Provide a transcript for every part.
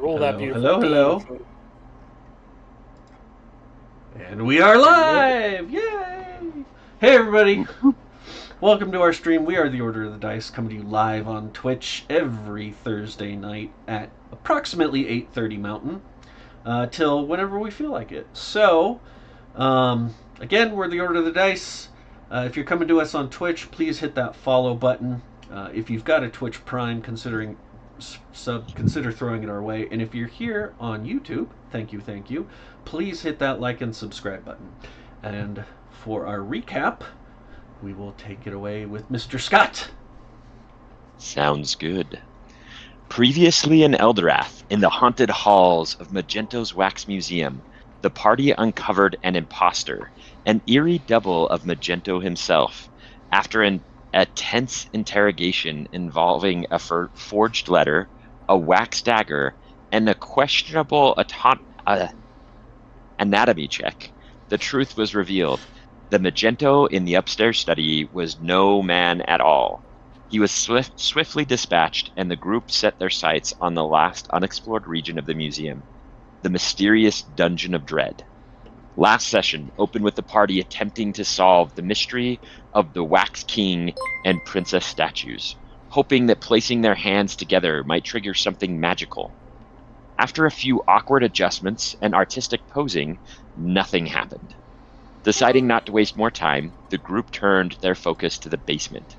Roll that beautiful Hello, theme. hello. And we are live! Yay! Hey, everybody. Welcome to our stream. We are the Order of the Dice, coming to you live on Twitch every Thursday night at approximately 8:30 Mountain, till whenever we feel like it. So, again, we're the Order of the Dice. If you're coming to us on Twitch, please hit that follow button. If you've got a Twitch Prime, consider throwing it our way. And if you're here on YouTube, thank you, please hit that like and subscribe button. And for our recap, we will take it away with Mr. Scott. Sounds good. Previously in Eldorath, in the haunted halls of Magento's Wax Museum, the party uncovered an imposter, an eerie double of Magento himself, after a tense interrogation involving a forged letter, a wax dagger, and a questionable anatomy check. The truth was revealed. The Magento in the upstairs study was no man at all. He was swiftly dispatched, and the group set their sights on the last unexplored region of the museum, the mysterious Dungeon of Dread. Last session opened with the party attempting to solve the mystery of the Wax King and Princess statues, hoping that placing their hands together might trigger something magical. After a few awkward adjustments and artistic posing, nothing happened. Deciding not to waste more time, the group turned their focus to the basement.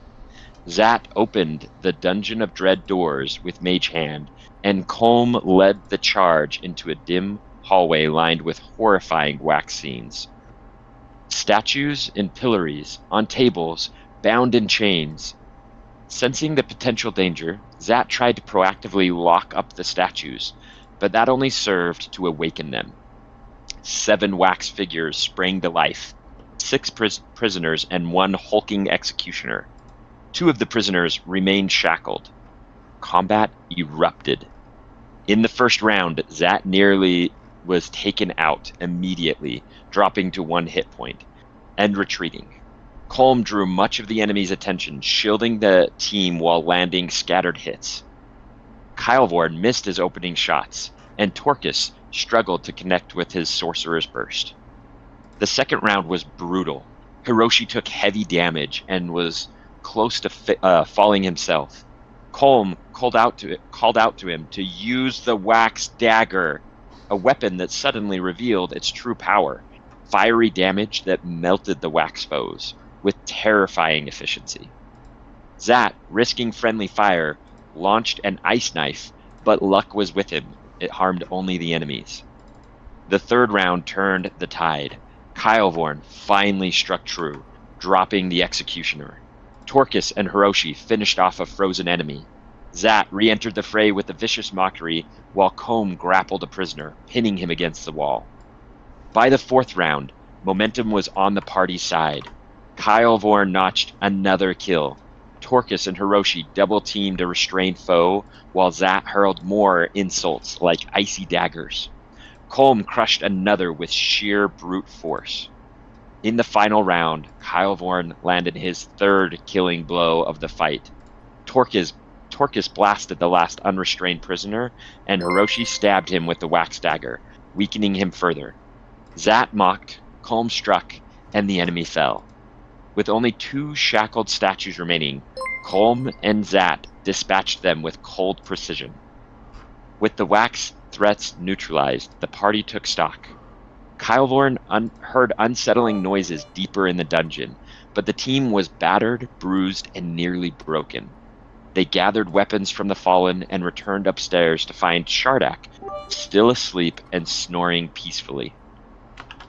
Zat opened the Dungeon of Dread doors with Mage Hand, and Colm led the charge into a dim hallway lined with horrifying wax scenes. Statues in pillories, on tables, bound in chains. Sensing the potential danger, Zat tried to proactively lock up the statues, but that only served to awaken them. 7 wax figures sprang to life, 6 prisoners and 1 hulking executioner. 2 of the prisoners remained shackled. Combat erupted. In the first round, Zat nearly was taken out immediately, dropping to 1 hit point, and retreating. Colm drew much of the enemy's attention, shielding the team while landing scattered hits. Kylvorn missed his opening shots, and Torkus struggled to connect with his Sorcerer's Burst. The second round was brutal. Hiroshi took heavy damage and was close to falling himself. Colm called out to him to use the wax dagger, a weapon that suddenly revealed its true power, fiery damage that melted the wax foes with terrifying efficiency. Zat, risking friendly fire, launched an ice knife, but luck was with him. It harmed only the enemies. The third round turned the tide. Kylvorn finally struck true, dropping the executioner. Torkus and Hiroshi finished off a frozen enemy. Zat re-entered the fray with a vicious mockery, while Colm grappled a prisoner, pinning him against the wall. By the fourth round, momentum was on the party's side. Kylvorn notched another kill. Torkus and Hiroshi double-teamed a restrained foe, while Zat hurled more insults like icy daggers. Colm crushed another with sheer brute force. In the final round, Kylvorn landed his third killing blow of the fight. Torkus blasted the last unrestrained prisoner, and Hiroshi stabbed him with the wax dagger, weakening him further. Zat mocked, Colm struck, and the enemy fell. With only 2 shackled statues remaining, Colm and Zat dispatched them with cold precision. With the wax threats neutralized, the party took stock. Kylvorn heard unsettling noises deeper in the dungeon, but the team was battered, bruised, and nearly broken. They gathered weapons from the fallen and returned upstairs to find Shardak still asleep and snoring peacefully.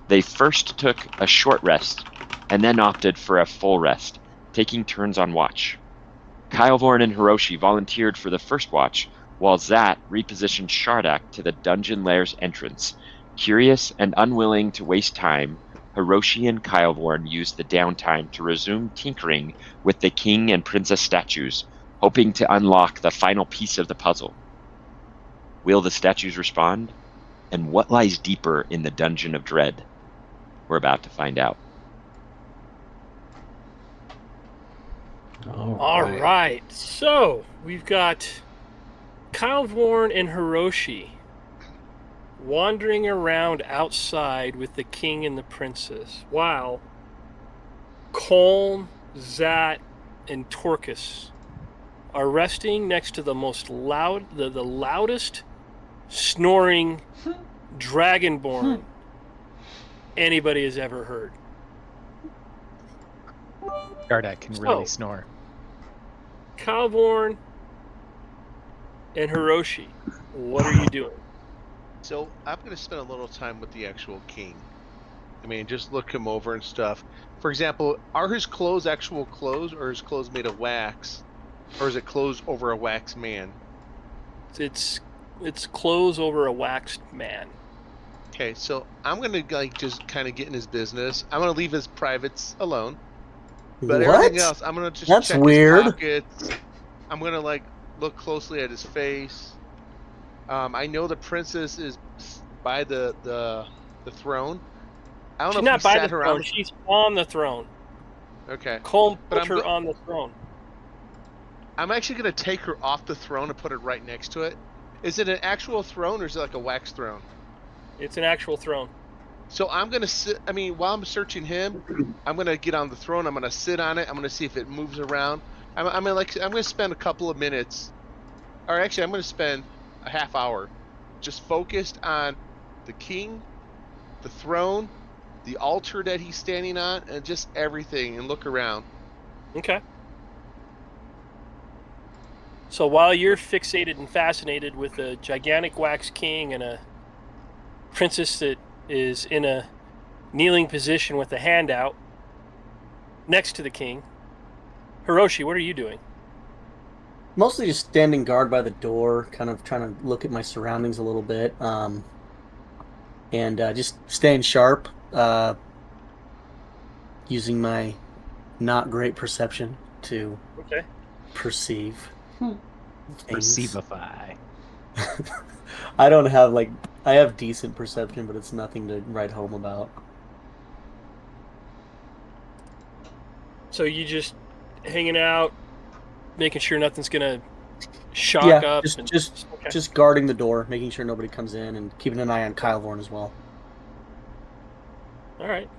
They first took a short rest, and then opted for a full rest, taking turns on watch. Kylvorn and Hiroshi volunteered for the first watch, while Zat repositioned Shardak to the dungeon lair's entrance. Curious and unwilling to waste time, Hiroshi and Kylvorn used the downtime to resume tinkering with the king and princess statues, hoping to unlock the final piece of the puzzle. Will the statues respond? And what lies deeper in the Dungeon of Dread? We're about to find out. All right. So we've got Kylvorn and Hiroshi. wandering around outside with the king and the princess, while Colm, Zat, and Torcus are resting next to the loudest snoring dragonborn anybody has ever heard. Gardak can really snore. Kylvorn and Hiroshi, what are you doing? So I'm going to spend a little time with the actual king. I mean, just look him over and stuff. For example, are his clothes actual clothes, or is clothes made of wax, or is it clothes over a wax man? It's clothes over a waxed man. Okay, so I'm gonna just kind of get in his business. I'm gonna leave his privates alone, but everything else, I'm gonna just check his pockets. I'm gonna look closely at his face. I know the princess is by the throne. I don't She's know not if by the throne. She's on the throne. Okay. Colm put her on the throne. I'm actually going to take her off the throne and put it right next to it. Is it an actual throne, or is it like a wax throne? It's an actual throne. So I'm going to sit, while I'm searching him, I'm going to get on the throne. I'm going to sit on it. I'm going to see if it moves around. I'm going to spend a couple of minutes, or actually I'm going to spend a half hour just focused on the king, the throne, the altar that he's standing on, and just everything, and look around. Okay. So while you're fixated and fascinated with a gigantic wax king and a princess that is in a kneeling position with a hand out next to the king, Hiroshi, what are you doing? Mostly just standing guard by the door, kind of trying to look at my surroundings a little bit, and just staying sharp, using my not great perception to perceive things. Perceivify. I don't have I have decent perception, but it's nothing to write home about. So you just hanging out, making sure nothing's gonna shock up. Just guarding the door, making sure nobody comes in, and keeping an eye on Kylvorn as well. All right.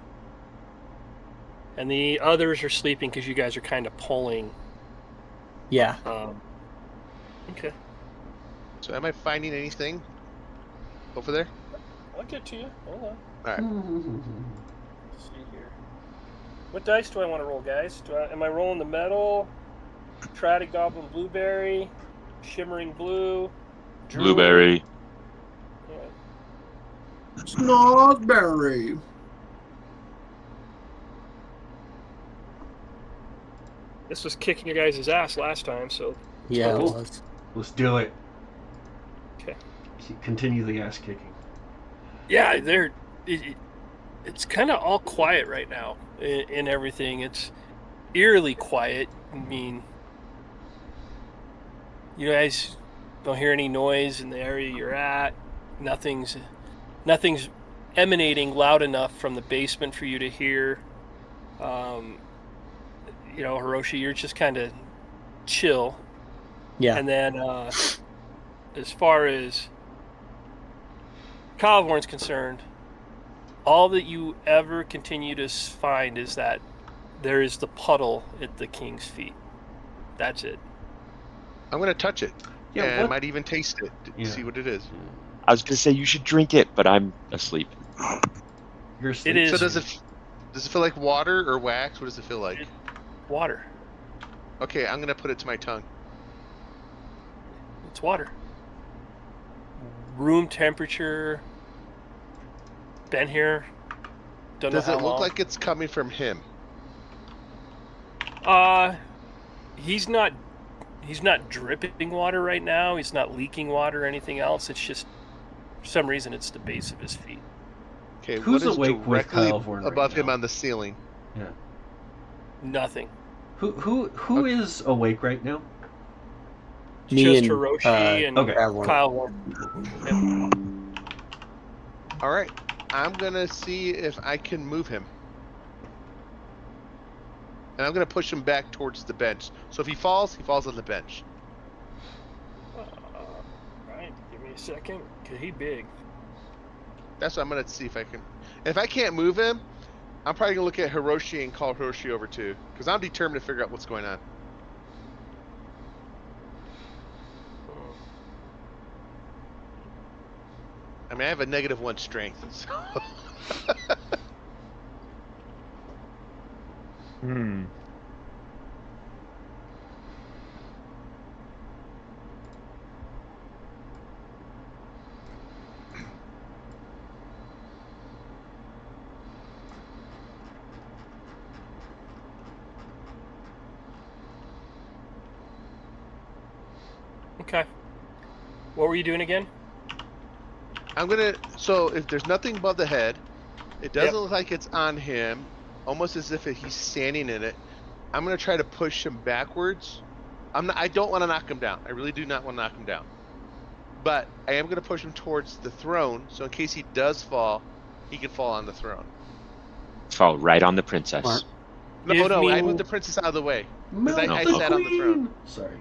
And the others are sleeping because you guys are kind of pulling. Yeah. Okay. So am I finding anything over there? I'll get to you. Hold on. All right. Let's see here. What dice do I want to roll, guys? Am I rolling the metal? Trident Goblin Blueberry? Shimmering Blue? Blueberry. Yeah. Snogberry. This was kicking your guys' ass last time, so... Yeah, Let's do it. Okay. Continue the ass kicking. Yeah, it's kind of all quiet right now in everything. It's eerily quiet. I mean, you guys don't hear any noise in the area you're at. Nothing's emanating loud enough from the basement for you to hear. Hiroshi, you're just kind of chill. Yeah. And then as far as Kylvorn's concerned, all that you ever continue to find is that there is the puddle at the king's feet. That's it. I'm going to touch it. Yeah, and I might even taste it to see what it is. I was going to say you should drink it, but I'm asleep. You're asleep. It is. So does it feel like water or wax? What does it feel like? Water. Okay, I'm going to put it to my tongue. It's water. Room temperature. Been here. Does it look like it's coming from him? He's not dripping water right now. He's not leaking water or anything else. It's just, for some reason, it's the base of his feet. Okay, who's what is awake with directly Kylvorn above right him now? on the ceiling? Yeah. Nothing. Who is awake right now? Me Just and Hiroshi and Kylvorn. All right, I'm gonna see if I can move him, and I'm gonna push him back towards the bench. So if he falls on the bench. Right, give me a second, cause he's big. That's what I'm gonna see if I can. If I can't move him, I'm probably gonna look at Hiroshi and call Hiroshi over too, because I'm determined to figure out what's going on. I mean, I have a -1 strength. So. Hmm. Okay. What were you doing again? I'm gonna. So if there's nothing above the head, it doesn't look like it's on him. Almost as if he's standing in it. I'm gonna try to push him backwards. I don't want to knock him down. I really do not want to knock him down. But I am gonna push him towards the throne, so in case he does fall, he can fall on the throne. Fall right on the princess. Smart. No, Give no, me- I moved the princess out of the way. Melt I the sat on the throne. queen! Sorry.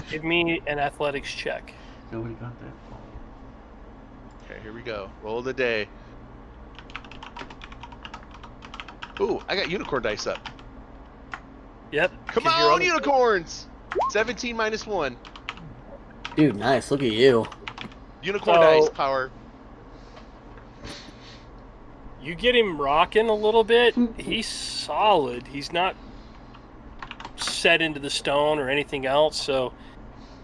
Give me an athletics check. Nobody got that fall. Okay, here we go. Roll of the day. Ooh, I got unicorn dice up. Yep. Come 'cause you're on, unicorns! 17 minus 1. Dude, nice. Look at you. Unicorn So- dice power. You get him rocking a little bit. He's solid. He's not set into the stone or anything else. So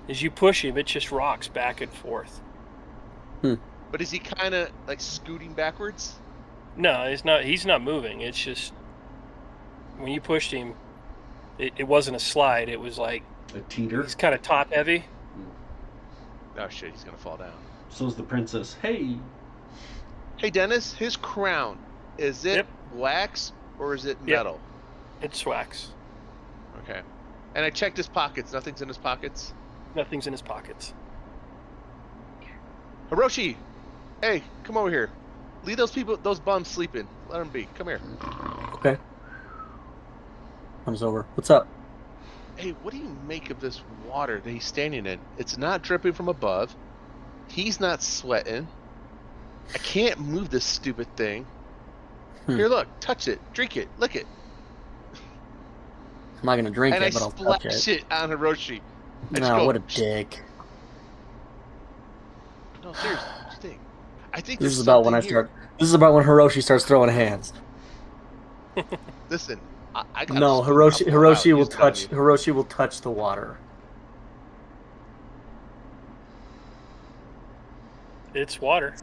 as you push him, it just rocks back and forth. But is he kind of like scooting backwards? No, he's not. He's not moving. It's just when you pushed him, it wasn't a slide. It was like A teeter. he's kind of top heavy. Oh shit, he's gonna fall down. So's the princess. Hey! Hey Dennis, his crown, is it Yep. wax or is it Yep. metal? It's wax. Okay. And I checked his pockets. Nothing's in his pockets. Nothing's in his pockets. Hiroshi, hey, come over here. Leave those people, those bums sleeping. Let them be. Come here. Okay. Comes over. What's up? Hey, what do you make of this water that he's standing in? It's not dripping from above. He's not sweating. I can't move this stupid thing. Here, look, touch it, drink it, lick it. I'm not gonna drink And it, I but I'll touch splash it. it on Hiroshi. I just No, go, what a dick. No, seriously, just think. I think This there's is about when I something here. start. This is about when Hiroshi starts throwing hands. Listen, I got No, Hiroshi will touch. Hiroshi will touch the water. It's water.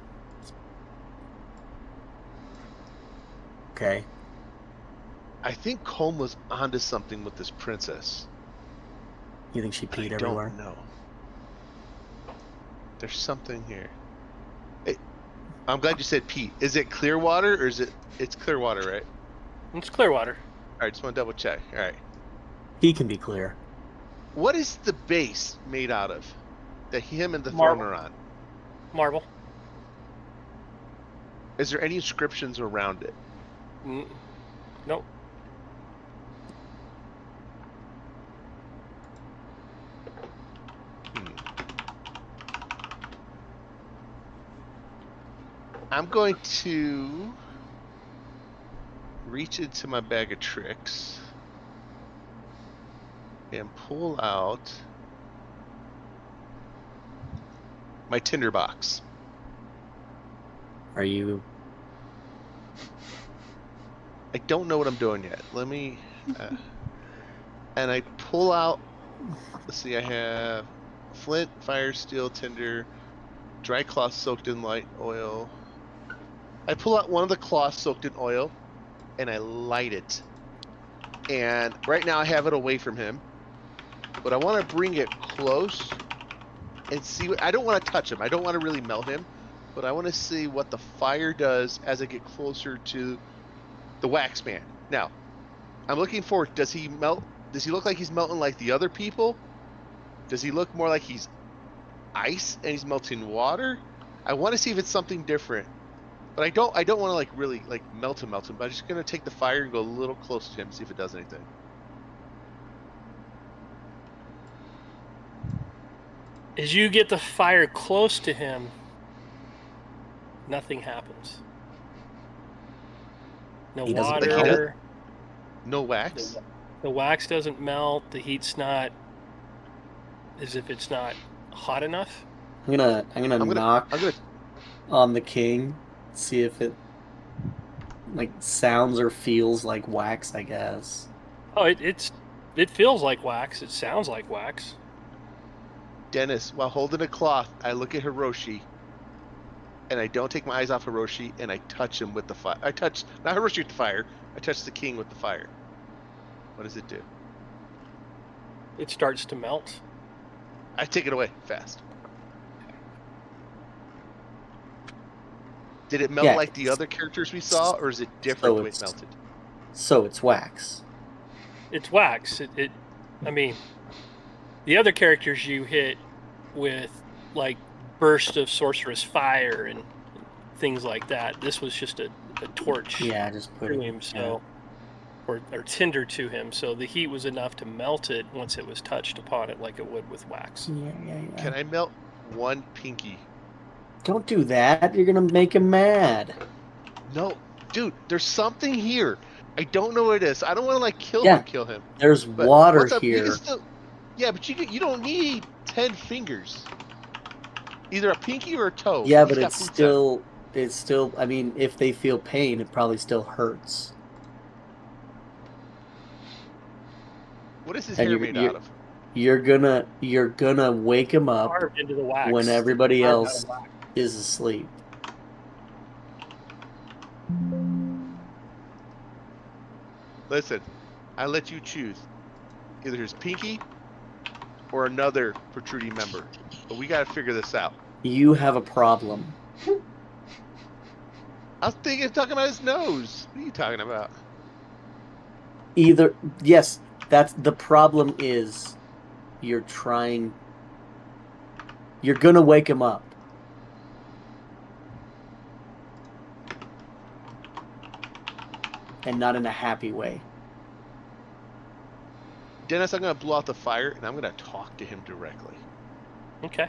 Okay. I think Colm was onto something with this princess. You think she But I peed everywhere? don't know. There's something here. Hey, I'm glad you said Pete. Is it clear water or is it? It's clear water, right? It's clear water. All right, just want to double check. All right. He can be clear. What is the base made out of that him and the Marble. throne are on? Marble. Is there any inscriptions around it? Nope. I'm going to reach into my bag of tricks and pull out my tinderbox. Are you? I don't know what I'm doing yet. Let me... and I pull out... Let's see, I have flint, fire, steel, tinder, dry cloth soaked in light oil. I pull out one of the cloths soaked in oil, and I light it. And right now I have it away from him. But I want to bring it close and see what... I don't want to touch him. I don't want to really melt him. But I want to see what the fire does as I get closer to the wax man. Now, I'm looking for... Does he melt? Does he look like he's melting like the other people? Does he look more like he's ice and he's melting water? I want to see if it's something different. But I don't want to like really like melt him, but I'm just gonna take the fire and go a little close to him, see if it does anything. As you get the fire close to him, nothing happens. No He doesn't melt? water. No wax. The wax doesn't melt. The heat's not, as if it's not hot enough. I'm gonna knock I'm gonna. on the king, see if it like sounds or feels like wax, I guess. Oh, it feels like wax. It sounds like wax. Dennis, while holding a cloth, I look at Hiroshi, and I don't take my eyes off Hiroshi, and I touch him with the fire. I touch not Hiroshi with the fire. I touch the king with the fire. What does it do? It starts to melt. I take it away fast. Did it melt Yeah. like the other characters we saw, or is it different the way it melted? So it's wax. It's wax. I mean, the other characters you hit with like burst of sorcerous fire and things like that. This was just a torch Yeah, just put to it. him, so or tinder to him. So the heat was enough to melt it once it was touched upon it, like it would with wax. Yeah. Can I melt one pinky? Don't do that. You're gonna make him mad. No, dude. There's something here. I don't know what it is. I don't want to like kill him. There's But water what's up? You here. can still, yeah, but you don't need 10 fingers. Either a pinky or a toe. Yeah, He's but got boots on. it's still. I mean, if they feel pain, it probably still hurts. What is his And hair made out of? You're gonna wake him up Carved into the wax. when everybody Carved out else of wax. is asleep. Listen, I let you choose. Either his pinky or another protruding member. But we gotta figure this out. You have a problem. I was talking about his nose. What are you talking about? Yes, that's the problem. Is you're gonna wake him up. And not in a happy way. Dennis, I'm gonna blow out the fire and I'm gonna talk to him directly. Okay.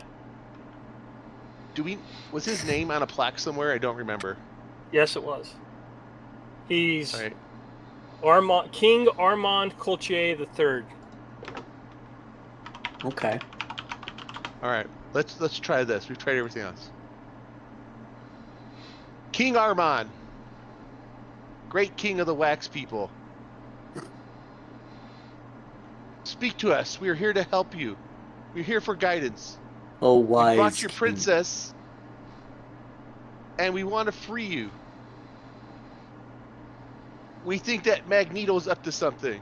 Was his name on a plaque somewhere? I don't remember. Yes, it was. He's All right. King Armand Coltier III. Okay. All right. Let's try this. We've tried everything else. King Armand, great king of the wax people. Speak to us. We are here to help you. We're here for guidance. Oh, We wise. brought your king. princess, and we want to free you. We think that Magneto's up to something,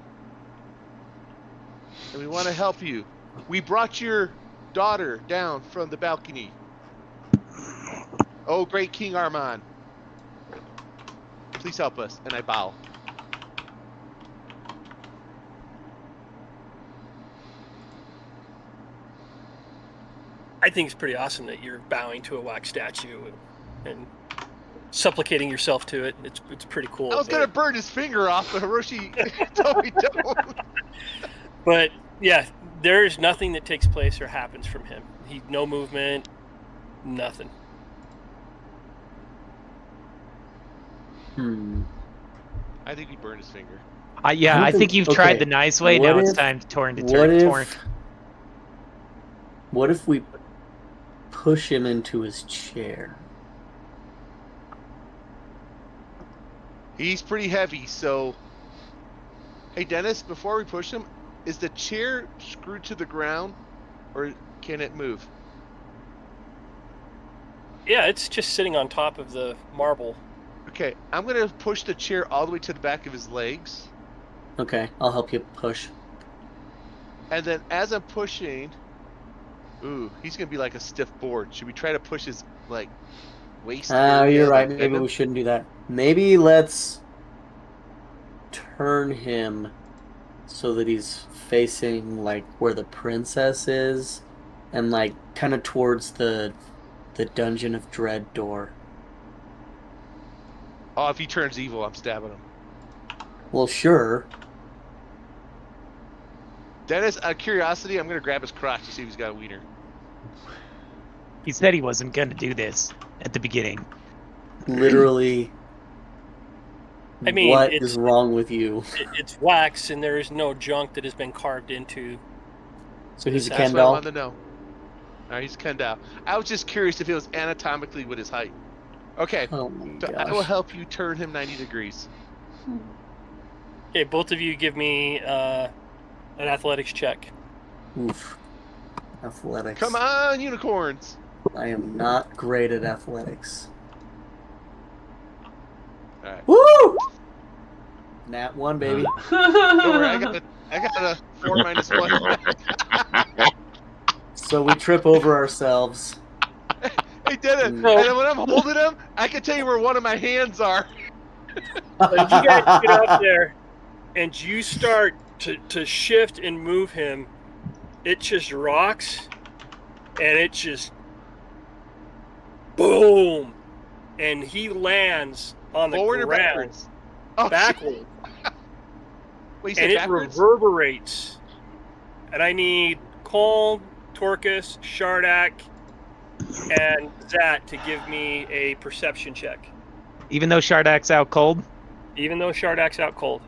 and we want to help you. We brought your daughter down from the balcony. Oh, great King Armand, please help us. And I bow. I think it's pretty awesome that you're bowing to a wax statue and supplicating yourself to it. It's pretty cool. I was gonna burn his finger off, but Hiroshi told me don't. But yeah, there's nothing that takes place or happens from him. No movement, nothing. I think he burned his finger. Yeah, I think you've tried the nice way. Now it's time to torn. What if we push him into his chair? He's pretty heavy, so... Hey, Dennis, before we push him, is the chair screwed to the ground, or can it move? Yeah, it's just sitting on top of the marble. Okay, I'm going to push the chair all the way to the back of his legs. Okay, I'll help you push. And then as I'm pushing... Ooh, he's going to be like a stiff board. Should we try to push his, like, waist area? You're right. Like, Maybe we shouldn't do that. Maybe let's turn him so that he's facing, like, where the princess is. And, like, kind of towards the Dungeon of Dread door. Oh, if he turns evil, I'm stabbing him. Well, sure. Dennis, out of curiosity, I'm going to grab his crotch to see if he's got a wiener. He said he wasn't going to do this at the beginning. literally. I mean, what it's- is wrong with you? It's wax, and there is no junk that has been carved into. So he's a That's Ken That's what I doll. wanted to know. All right, he's Ken doll. I was just curious if it was anatomically with his height. Okay, Oh my so I will gosh. help you turn him 90 degrees. Okay, both of you give me an athletics check. Oof. Athletics. Come on, unicorns! I am not great at athletics. All right. Woo! Nat 1, baby. Don't worry, I got a 4 minus 1. So we trip over ourselves. He did it. No. And then when I'm holding him, I can tell you where one of my hands are. But if you guys get up there and you start to shift and move him, it just rocks, and it just boom, and he lands on the Forward or ground backwards? Oh, backward, Wait, you said and it backwards? reverberates. And I need Cole, Torkus, Shardak, and Zat to give me a perception check. Even though Shardak's out cold? Even though Shardak's out cold.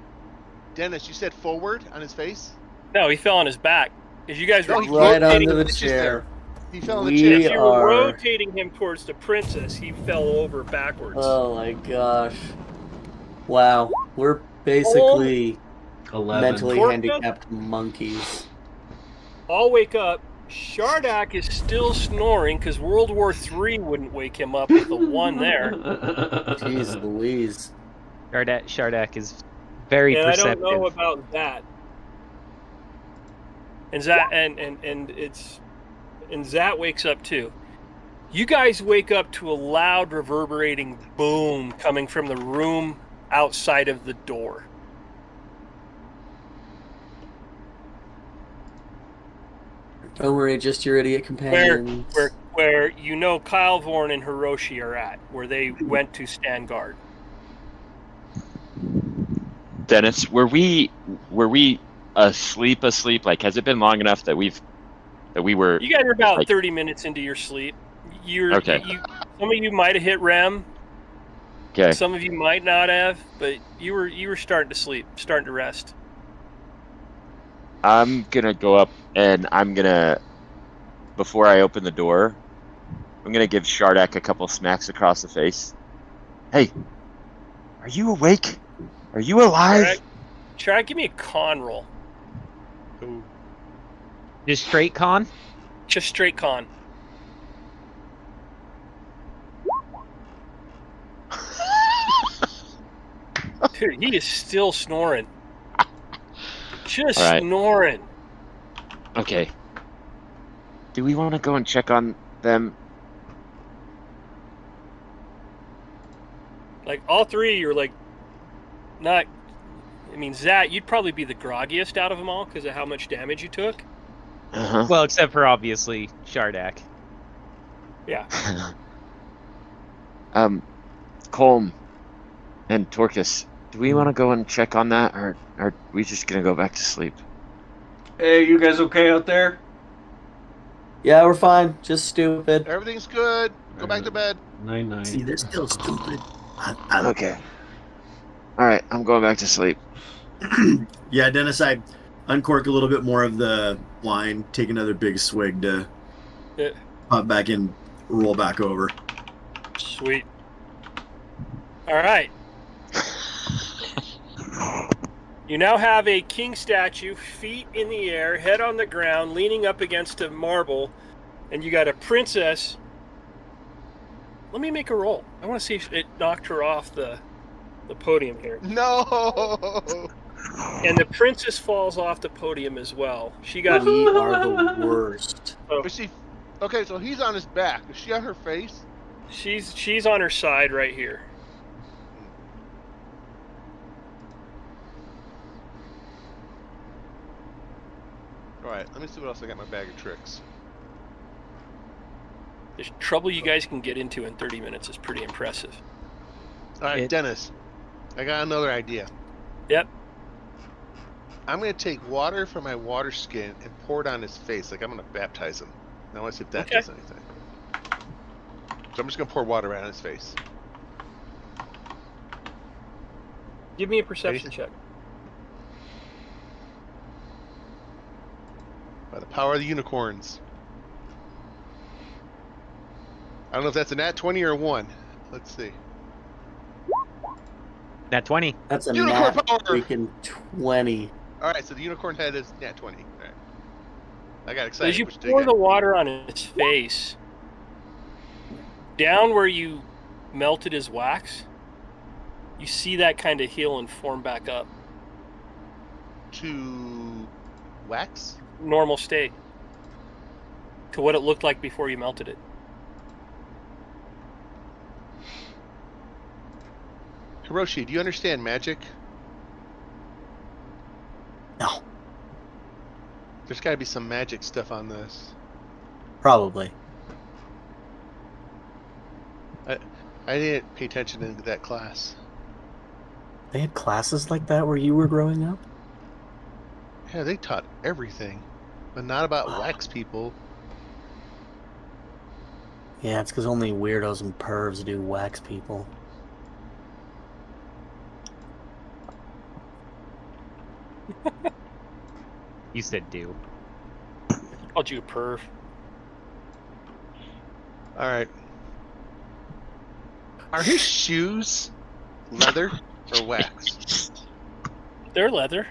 Dennis, you said forward on his face? No, he fell on his back. Because you guys were No, he Right rotating under the pitches chair. He fell on the We chair. If you were are- rotating him towards the princess, he fell over backwards. Oh my gosh. Wow. We're basically 11. mentally Torque handicapped monkeys. I'll wake up. Shardak is still snoring because World War III wouldn't wake him up with the one there. Jeez Louise. Shardak is very And I perceptive. don't know about that. And Zat and Zat wakes up too. You guys wake up to a loud reverberating boom coming from the room outside of the door. Don't worry, just your idiot companions. Where you know Kylvorn and Hiroshi are at, where they went to stand guard. Dennis, were we asleep? Like, has it been long enough that we were? You guys are about like- 30 minutes into your sleep. Okay. Some of you might have hit REM. Okay. Some of you might not have, but you were starting to sleep, starting to rest. I'm gonna go up and before I open the door, I'm gonna give Shardak a couple smacks across the face. Hey, are you awake? Are you alive? Try give me a con roll. Ooh. Just straight con? Just straight con. Dude, he is still snoring. Just All right. snoring. Okay. Do we want to go and check on them? Like all three, you're like not. I mean, Zat, you'd probably be the groggiest out of them all because of how much damage you took. Uh-huh. Well, except for obviously Shardak. Yeah. Colm and Torkus, do we want to go and check on that, or are we just gonna go back to sleep? Hey, you guys okay out there? Yeah, we're fine. Just stupid. Everything's good. Go back to bed. 9-9. See, they're still stupid. Okay. All right, I'm going back to sleep. Yeah, Dennis, I uncork a little bit more of the wine, take another big swig to Yeah. pop back in, roll back over. Sweet. All right. You now have a king statue, feet in the air, head on the ground, leaning up against a marble, and you got a princess. Let me make a roll. I want to see if it knocked her off the podium here. No. And the princess falls off the podium as well. She got. We are the worst. Is she? Okay, so he's on his back. Is she on her face? She's on her side right here. All right, let me see what else I got in my bag of tricks. The trouble you guys can get into in 30 minutes is pretty impressive. All right, It- Dennis, I got another idea. Yep. I'm going to take water from my water skin and pour it on his face. Like I'm going to baptize him. Now let's see if that Okay. does anything. So I'm just going to pour water right on his face. Give me a perception check. By the power of the unicorns. I don't know if that's a nat 20 or a 1. Let's see. Nat 20. That's a Unicorn nat power! freaking 20. All right, so the unicorn head is nat 20. All right. I got So excited. as you Which pour the water on his face, down where you melted his wax, you see that kind of heal and form back up. To wax? Normal state. To what it looked like before you melted it. Hiroshi, do you understand magic? No, There's got to be some magic stuff on this. probably. I didn't pay attention in that class. They had classes like that where you were growing up? Yeah, they taught everything, but not about wax people. Yeah, it's because only weirdos and pervs do wax people. You said do. Called you a perv. All right. Are his shoes leather or wax? They're leather.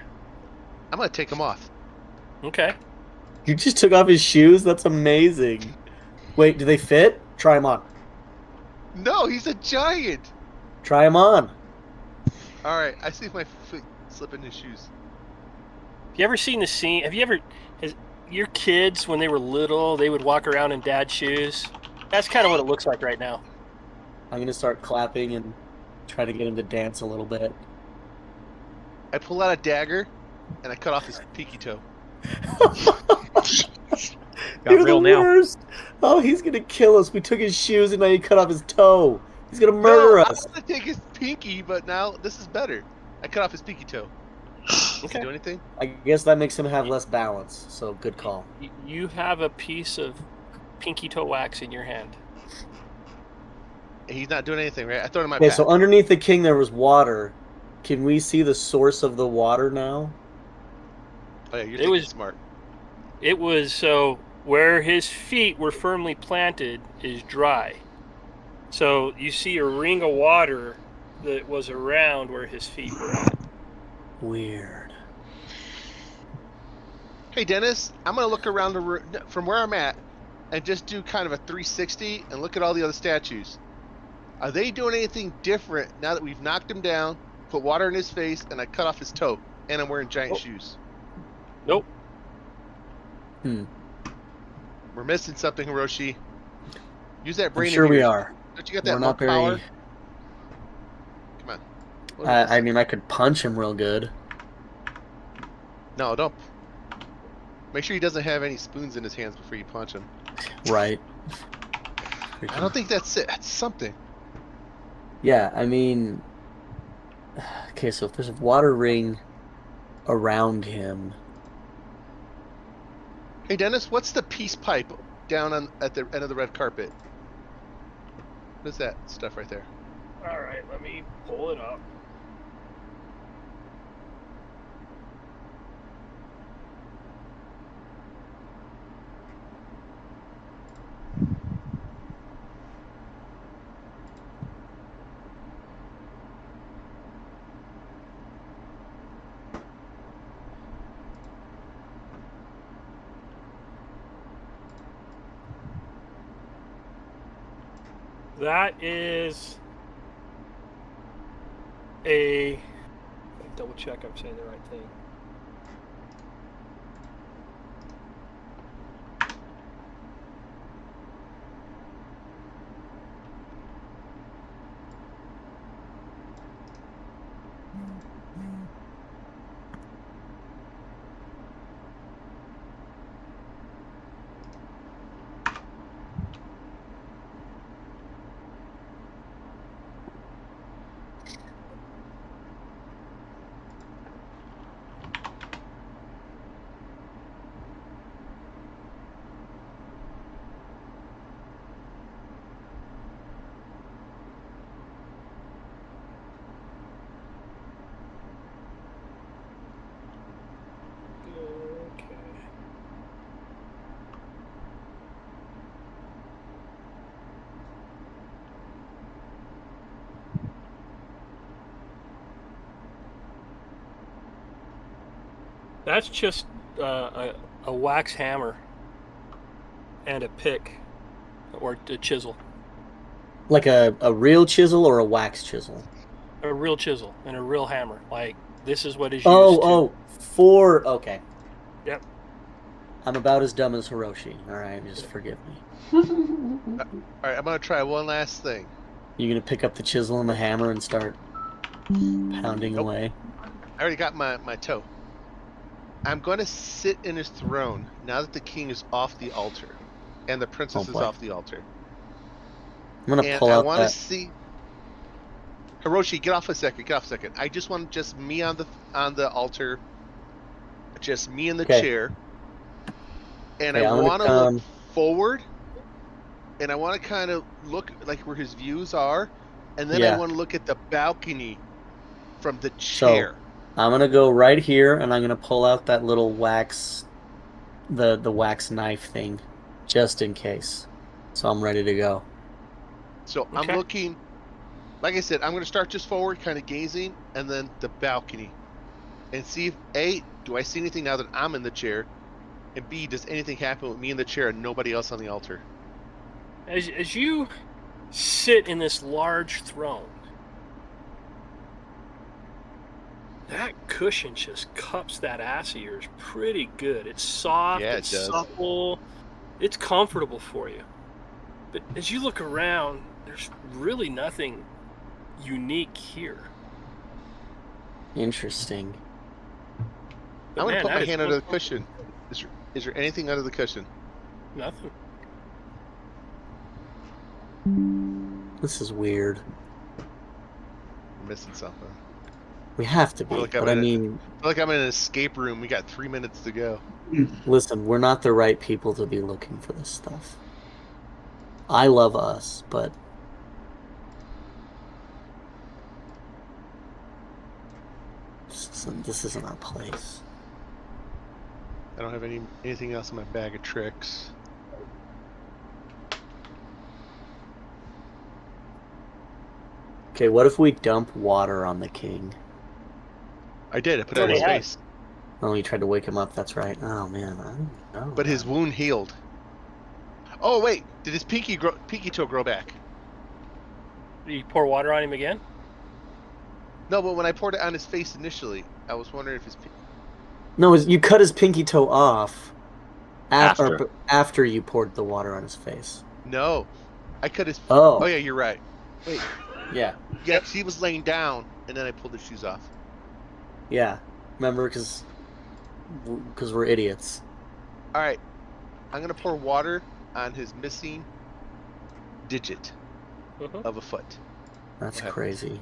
I'm gonna take them off. Okay. You just took off his shoes? That's amazing. Wait, do they fit? Try them on. No, he's a giant. Try them on. All right, I see if my foot slip in his shoes. Have you ever seen the scene? Your kids, when they were little, they would walk around in dad's shoes? That's kind of what it looks like right now. I'm going to start clapping and try to get him to dance a little bit. I pull out a dagger and I cut off his pinky toe. Got You're real the now. worst. Oh, he's going to kill us. We took his shoes and now he cut off his toe. He's going to murder us. I'm gonna take his pinky, but now this is better. I cut off his pinky toe. Does Okay. he do anything? I guess that makes him have less balance, so good call. You have a piece of pinky toe wax in your hand. He's not doing anything, right? I throw it in my Okay, pack. so underneath the king there was water. Can we see the source of the water now? Oh yeah, you're It thinking was- smart. It was so where his feet were firmly planted is dry. So you see a ring of water that was around where his feet were at. Weird. Hey Dennis, I'm gonna look around the room from where I'm at and just do kind of a 360 and look at all the other statues. Are they doing anything different now that we've knocked him down, put water in his face, and I cut off his toe, and I'm wearing giant shoes? Nope. We're missing something, Hiroshi. Use that brain. I'm sure of we yours. are. Don't you got We're that not monk power? very... Come on. What is I this? mean, I could punch him real good. No, don't. Make sure he doesn't have any spoons in his hands before you punch him. Right. I don't think that's it. That's something. Yeah, I mean... Okay, so if there's a water ring around him... Hey Dennis, what's the peace pipe down on at the end of the red carpet? What is that stuff right there? All right, let me pull it up. That is a... Let me double check I'm saying the right thing. That's just a wax hammer and a pick or a chisel. Like a real chisel or a wax chisel? A real chisel and a real hammer. Like, this is what is used okay. Yep. I'm about as dumb as Hiroshi. All right, just forgive me. All right, I'm gonna try one last thing. You gonna pick up the chisel and the hammer and start pounding away? I already got my toe. I'm going to sit in his throne now that the king is off the altar and the princess is off the altar. I'm gonna pull out I want to see. Hiroshi, get off a second. Get off a second. I just want just me on the altar, just me in the chair, and I want to look forward, and I want to kind of look like where his views are, and then I want to look at the balcony from the chair. So, I'm gonna go right here, and I'm gonna pull out that little wax, the wax knife thing, just in case. So I'm ready to go. So I'm looking, like I said, I'm gonna start just forward, kind of gazing, and then the balcony, and see if A, do I see anything now that I'm in the chair, and B, does anything happen with me in the chair and nobody else on the altar? As you sit in this large throne, that cushion just cups that ass of yours pretty good. It's soft, it's supple, it's comfortable for you. But as you look around, there's really nothing unique here. Interesting. I'm going to put my hand under the cushion. Is there anything under the cushion? Nothing. This is weird. I'm missing something. We have to be, but I mean... I feel like I'm in an escape room. We got 3 minutes to go. Listen, we're not the right people to be looking for this stuff. I love us, but... This isn't our place. I don't have anything else in my bag of tricks. Okay, what if we dump water on the king? I did. I put it on his face. Oh, you tried to wake him up. That's right. Oh man, I don't know. But his wound healed. Oh wait, did his pinky toe grow back? Did you pour water on him again? No, but when I poured it on his face initially, I was wondering if his. No, you cut his pinky toe off after you poured the water on his face. No, I cut his. Oh. Oh yeah, you're right. Wait. Yeah. Yeah, he was laying down, and then I pulled his shoes off. Yeah, remember, because we're idiots. All right, I'm gonna pour water on his missing digit of a foot. That's crazy.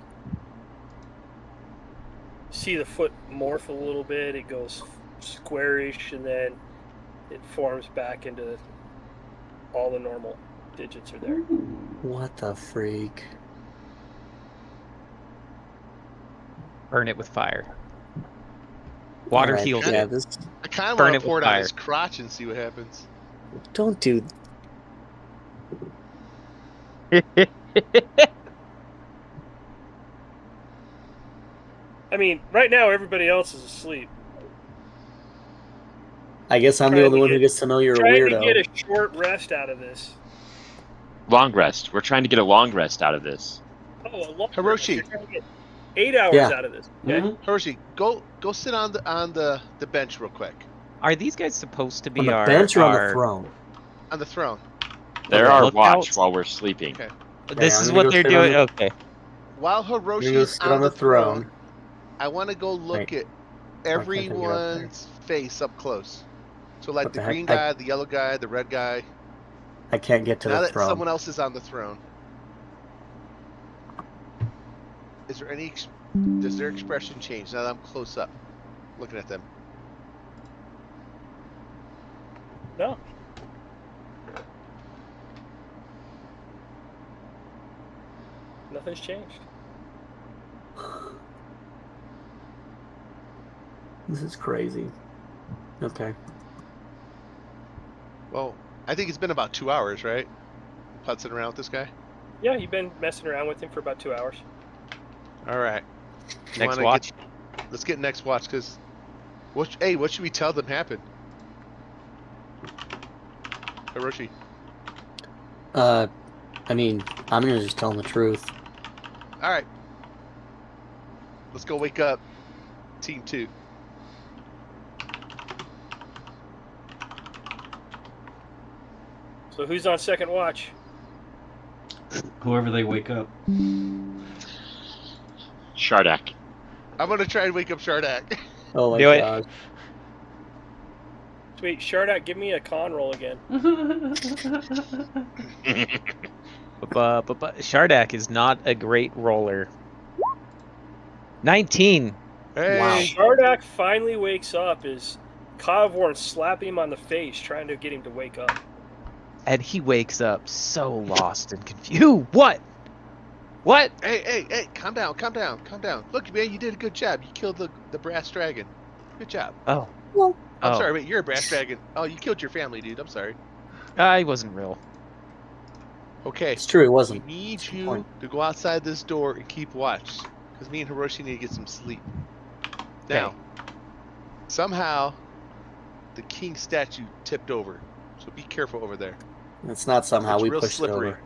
See the foot morph a little bit. It goes squarish, and then it forms back into all the normal digits are there. What the freak? Burn it with fire. Water heals it. I kind of want to pour it on his crotch and see what happens. Don't do. I mean, right now everybody else is asleep. I guess I'm the only one who gets to know you're a weirdo. Trying to get a short rest out of this. Long rest. We're trying to get a long rest out of this. Oh, a long Hiroshi. rest. 8 hours out of this. Okay? Hiroshi, go sit on the bench real quick. Are these guys supposed to be on the bench or on the throne? On the throne. They're our watch while we're sleeping. Okay. This is what they're doing. Okay. While Hiroshi is on the throne, I want to go look at everyone's face up close. So like the green guy, the yellow guy, the red guy. I can't get to the throne. Now that someone else is on the throne. Is there any? Does their expression change now that I'm close up, looking at them? No. Nothing's changed. This is crazy. Okay. Well, I think it's been about 2 hours, right? Putzing around with this guy. Yeah, you've been messing around with him for about 2 hours. All right. Next watch. Let's get next watch because What should we tell them happened? Hiroshi. I mean, I'm gonna just tell them the truth. All right. Let's go wake up Team 2. So who's on second watch? Whoever they wake up. Shardak. I'm gonna try and wake up Shardak. Oh my Do it. god. Wait, Shardak, give me a con roll again. Shardak is not a great roller. 19. Hey. Wow. Shardak finally wakes up as Kylvorn slapping him on the face, trying to get him to wake up. And he wakes up so lost and confused. What? What? Hey, calm down. Look, man, you did a good job. You killed the brass dragon. Good job. Oh. I'm sorry, wait, you're a brass dragon. Oh, you killed your family, dude. I'm sorry. I wasn't real. Okay. It's true, it wasn't. We need That's the you point. to go outside this door and keep watch. Because me and Hiroshi need to get some sleep. Now, somehow, the king statue tipped over. So be careful over there. It's not somehow It's we real pushed slippery. it over.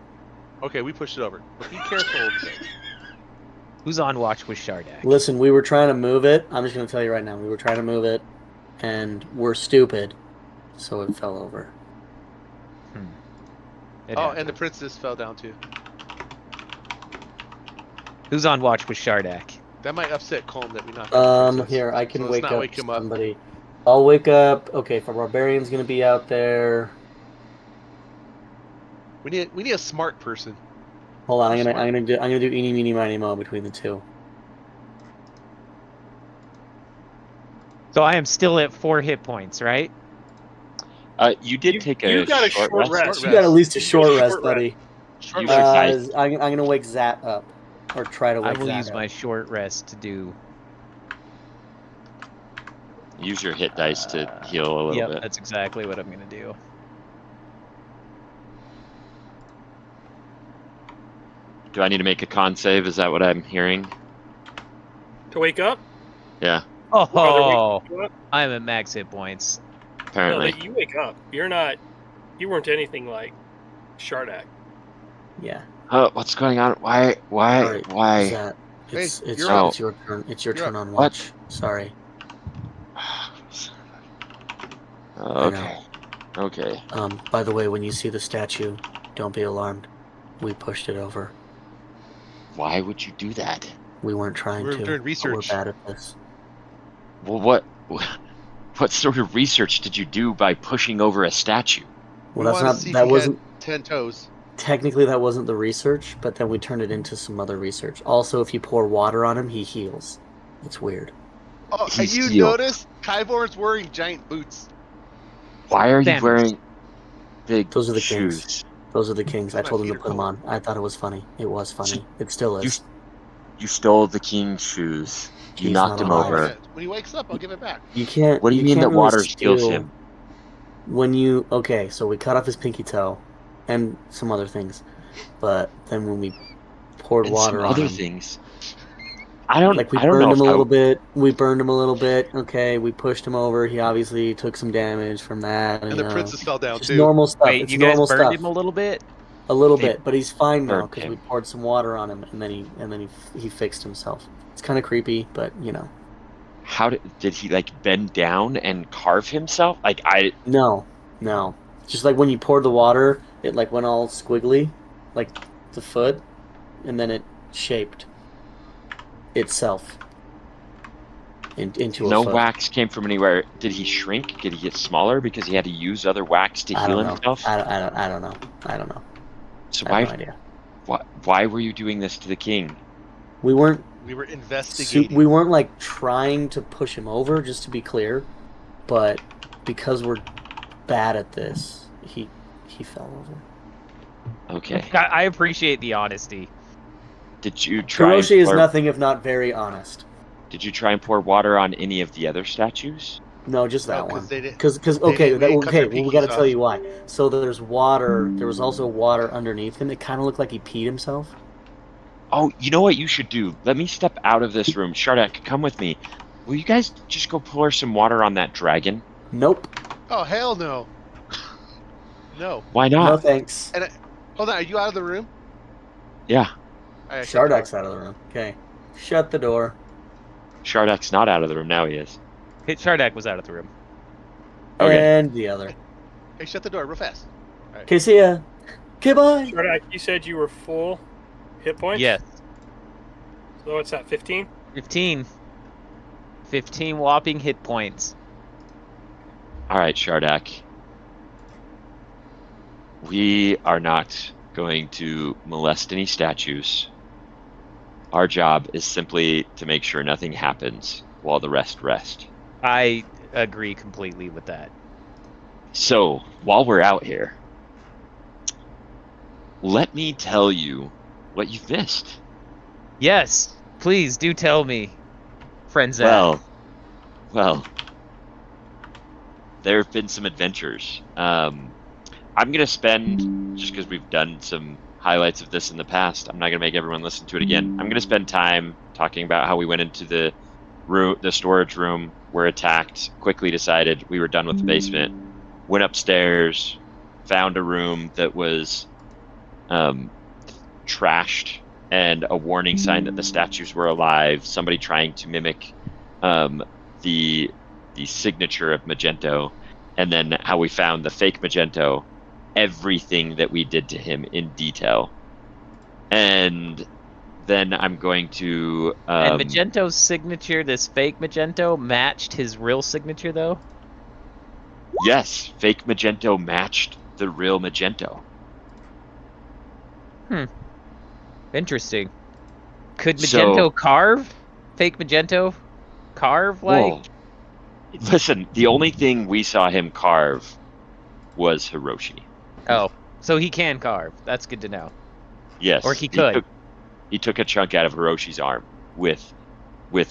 Okay, we pushed it over. But be careful over there. Who's on watch with Shardak? Listen, we were trying to move it. I'm just gonna tell you right now, we were trying to move it, and we're stupid, so it fell over. It Oh, happened. and the princess fell down too. Who's on watch with Shardak? That might upset Colm that we knocked out the princess. Here, I can So let's wake not up wake him up. somebody. I'll wake up. Okay, for Barbarian's gonna be out there. We need a smart person. Hold on, I'm Smart. gonna do eeny meeny miny mo between the two. So I am still at 4 hit points, right? You did take a you got a short short rest. rest. You got at least a short Short rest, rest. buddy. Short You rest. should I'm gonna wake Zat up, or try to I wake will Zat use up. my short rest to do. Use your hit dice to heal a little Yep, bit. that's exactly what I'm gonna do. Do I need to make a con save? Is that what I'm hearing? To wake up? Yeah, Oh, Brother, wake up? I'm at max hit points. No, apparently. but you wake up. You weren't anything like Shardak. Yeah. Oh, what's going on? Why? Sorry, Zat, it's Hey, it's, you're up. it's your turn. It's your You're turn up. on What? watch. Sorry. Okay. By the way, when you see the statue, don't be alarmed. We pushed it over. Why would you do that? We weren't trying We're to. doing but research. We're bad at this. Well, what sort of research did you do by pushing over a statue? Well, We that's wanted not. to see if That he wasn't. had 10 toes. Technically, that wasn't the research, but then we turned it into some other research. Also, if you pour water on him, he heals. It's weird. Oh, and He's you healed. notice Kylvorn's wearing giant boots. Why are you Damn it. wearing big Those are the shoes? kings. Those are the kings. I Those are told my him to feet put are them on. I thought it was funny. It was funny. It still is. You stole the king's shoes. You He's knocked not him alive. over. When he wakes up, I'll give it back. You can't. What do you mean can't that really water heals steal- him? When you so we cut off his pinky toe, and some other things, but then when we poured And water some on other him, things. I don't like we I don't burned know him a if I- little bit. We burned him a little bit. Okay, we pushed him over. He obviously took some damage from that. And you the know. princess fell down Just too. normal stuff. Wait, It's you guys normal burned stuff. him a little bit? A little They bit, but he's fine now burned because him. we poured some water on him, and then he fixed himself. It's kind of creepy, but you know. How did he like bend down and carve himself? Like No. Just like when you poured the water, it like went all squiggly, like the foot, and then it shaped itself into a no foot. wax came from anywhere. Did he shrink? Did he get smaller because he had to use other wax to I heal don't know. himself? I don't know. I don't know. So I have no idea. why were you doing this to the king? We weren't. We were investigating. We weren't like trying to push him over, just to be clear, but because we're bad at this, he fell over. Okay. I appreciate the honesty. Did you try? Hiroshi and is pour- nothing if not very honest. Did you try and pour water on any of the other statues? No, just that No, one. 'cause they didn't- Because they okay, didn't- we didn't cut their well, we got to pinkies tell off. you why. So there's water. There was also water underneath him. It kind of looked like he peed himself. Oh, you know what you should do? Let me step out of this room. Shardak, come with me. Will you guys just go pour some water on that dragon? Nope. Oh hell no. No. Why No not? thanks. Hold on. Are you out of the room? Yeah, All right, shut the Shardak's door. out of the room. Okay. Shut the door. Shardak's not out of the room now. He is. Shardak was out of the room. Okay. And the other. Hey, shut the door real fast. Okay, see ya. Okay, bye. Shardak, you said you were full hit points? Yes. So what's that, 15? 15. 15 whopping hit points. All right, Shardak. We are not going to molest any statues. Our job is simply to make sure nothing happens while the rest rest. I agree completely with that. So, while we're out here, let me tell you what you've missed. Yes, please do tell me, friend Zach. Well, there have been some adventures. I'm going to spend, just because we've done some highlights of this in the past, I'm not going to make everyone listen to it again. I'm going to spend time talking about how we went into the storage room, were attacked, quickly decided we were done with the basement, went upstairs, found a room that was trashed and a warning sign that the statues were alive, somebody trying to mimic the signature of Magento, and then how we found the fake Magento, everything that we did to him in detail. And then I'm going to... and Magento's signature, this fake Magento, matched his real signature, though? Yes, fake Magento matched the real Magento. Interesting. Could Magento carve? Fake Magento carve, like? Whoa. Listen, the only thing we saw him carve was Hiroshi. Oh, so he can carve. That's good to know. Yes. Or he could. He took a chunk out of Hiroshi's arm with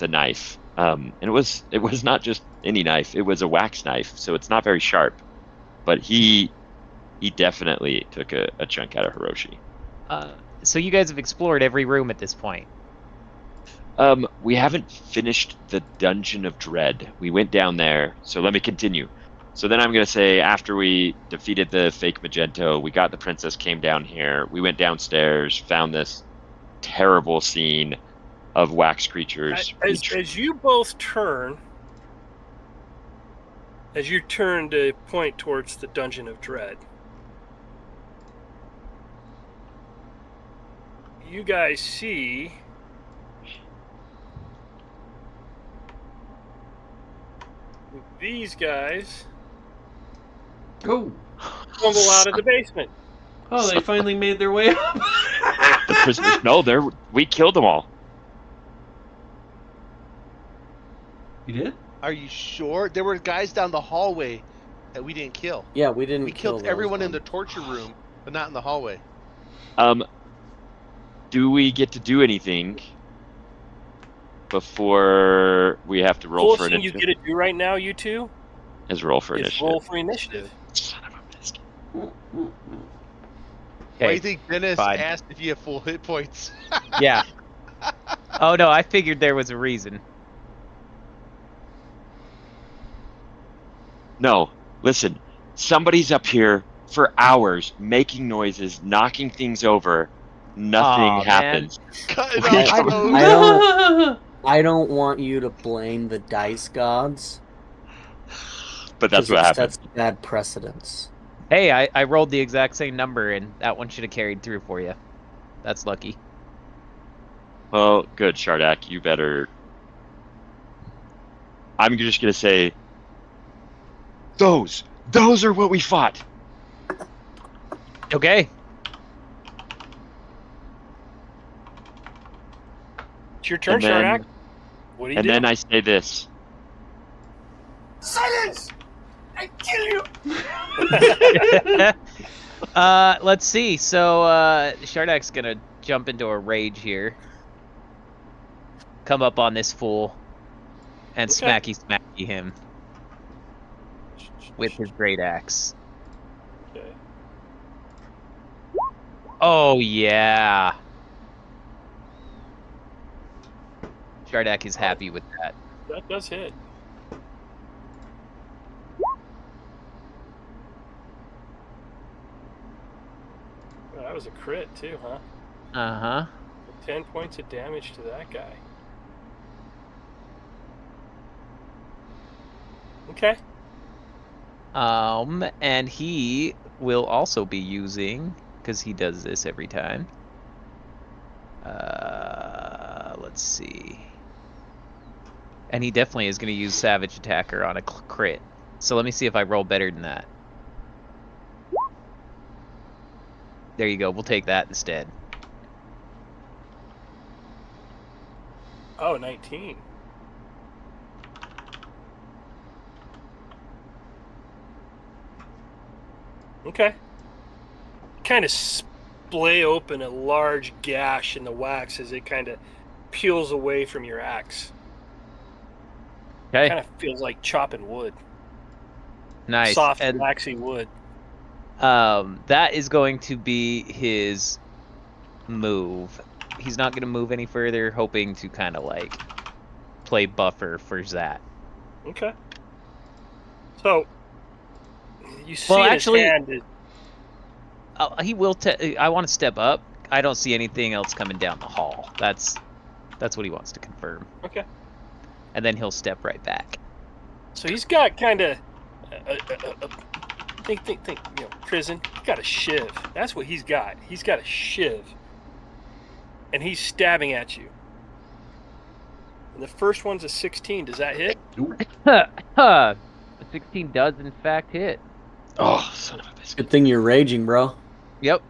a knife. And it was not just any knife, it was a wax knife, so it's not very sharp. But he definitely took a chunk out of Hiroshi. So you guys have explored every room at this point. We haven't finished the Dungeon of Dread. We went down there, so let me continue. So then I'm going to say, after we defeated the fake Magento, we got the princess, came down here, we went downstairs, found this terrible scene of wax creatures. As you both turn, as you turn to point towards the Dungeon of Dread, you guys see these guys Go. tumble out of the basement. Oh, they finally made their way up. The prisoners, no, we killed them all. You did? Are you sure? There were guys down the hallway that we didn't kill. Yeah, we didn't We kill killed those everyone in ones. the torture room, but not in the hallway. Do we get to do anything before we have to roll Coolest for thing you initiative? get to do right now, you two, Is roll for is initiative. roll for initiative. Son of a biscuit. Why do Okay, you think Dennis fine. asked if you have full hit points? Yeah. Oh no, I figured there was a reason. No, listen. Somebody's up here for hours making noises, knocking things over. Nothing Aw, man. happens. Cut it I- off, Rose. I don't want you to blame the dice gods. But that's 'cause what it happens. sets bad precedence. Hey, I rolled the exact same number, and that one should have carried through for you. That's lucky. Well, good, Shardak. You better. I'm just gonna say. Those are what we fought. Okay. It's your turn, And then- Shardak. What do you And do? then I say this. Silence! I kill you! Let's see. So, Shardak's gonna jump into a rage here. Come up on this fool. And Okay. smacky him with his great axe. Okay. Oh, yeah. Shardak is happy with that. That does hit. Oh, that was a crit too, huh? Uh-huh. 10 points of damage to that guy. Okay. And he will also be using, because he does this every time. Let's see. And he definitely is going to use Savage Attacker on a crit. So let me see if I roll better than that. There you go. We'll take that instead. Oh, 19. Okay. Kind of splay open a large gash in the wax as it kind of peels away from your axe. Okay. Kind of feels like chopping wood. Nice. Soft, And waxy wood. that is going to be his move. He's not going to move any further, hoping to kind of like play buffer for Zat. Okay. So you see Well, in actually, his hand is, he will. I want to step up. I don't see anything else coming down the hall. That's what he wants to confirm. okay. And then he'll step right back. So he's got kind of think, you know, prison. He's got a shiv. That's what he's got. He's got a shiv, and he's stabbing at you. And the first one's a 16. Does that hit? A 16 does in fact hit. Oh, son of a biscuit. Good thing you're raging, bro. Yep.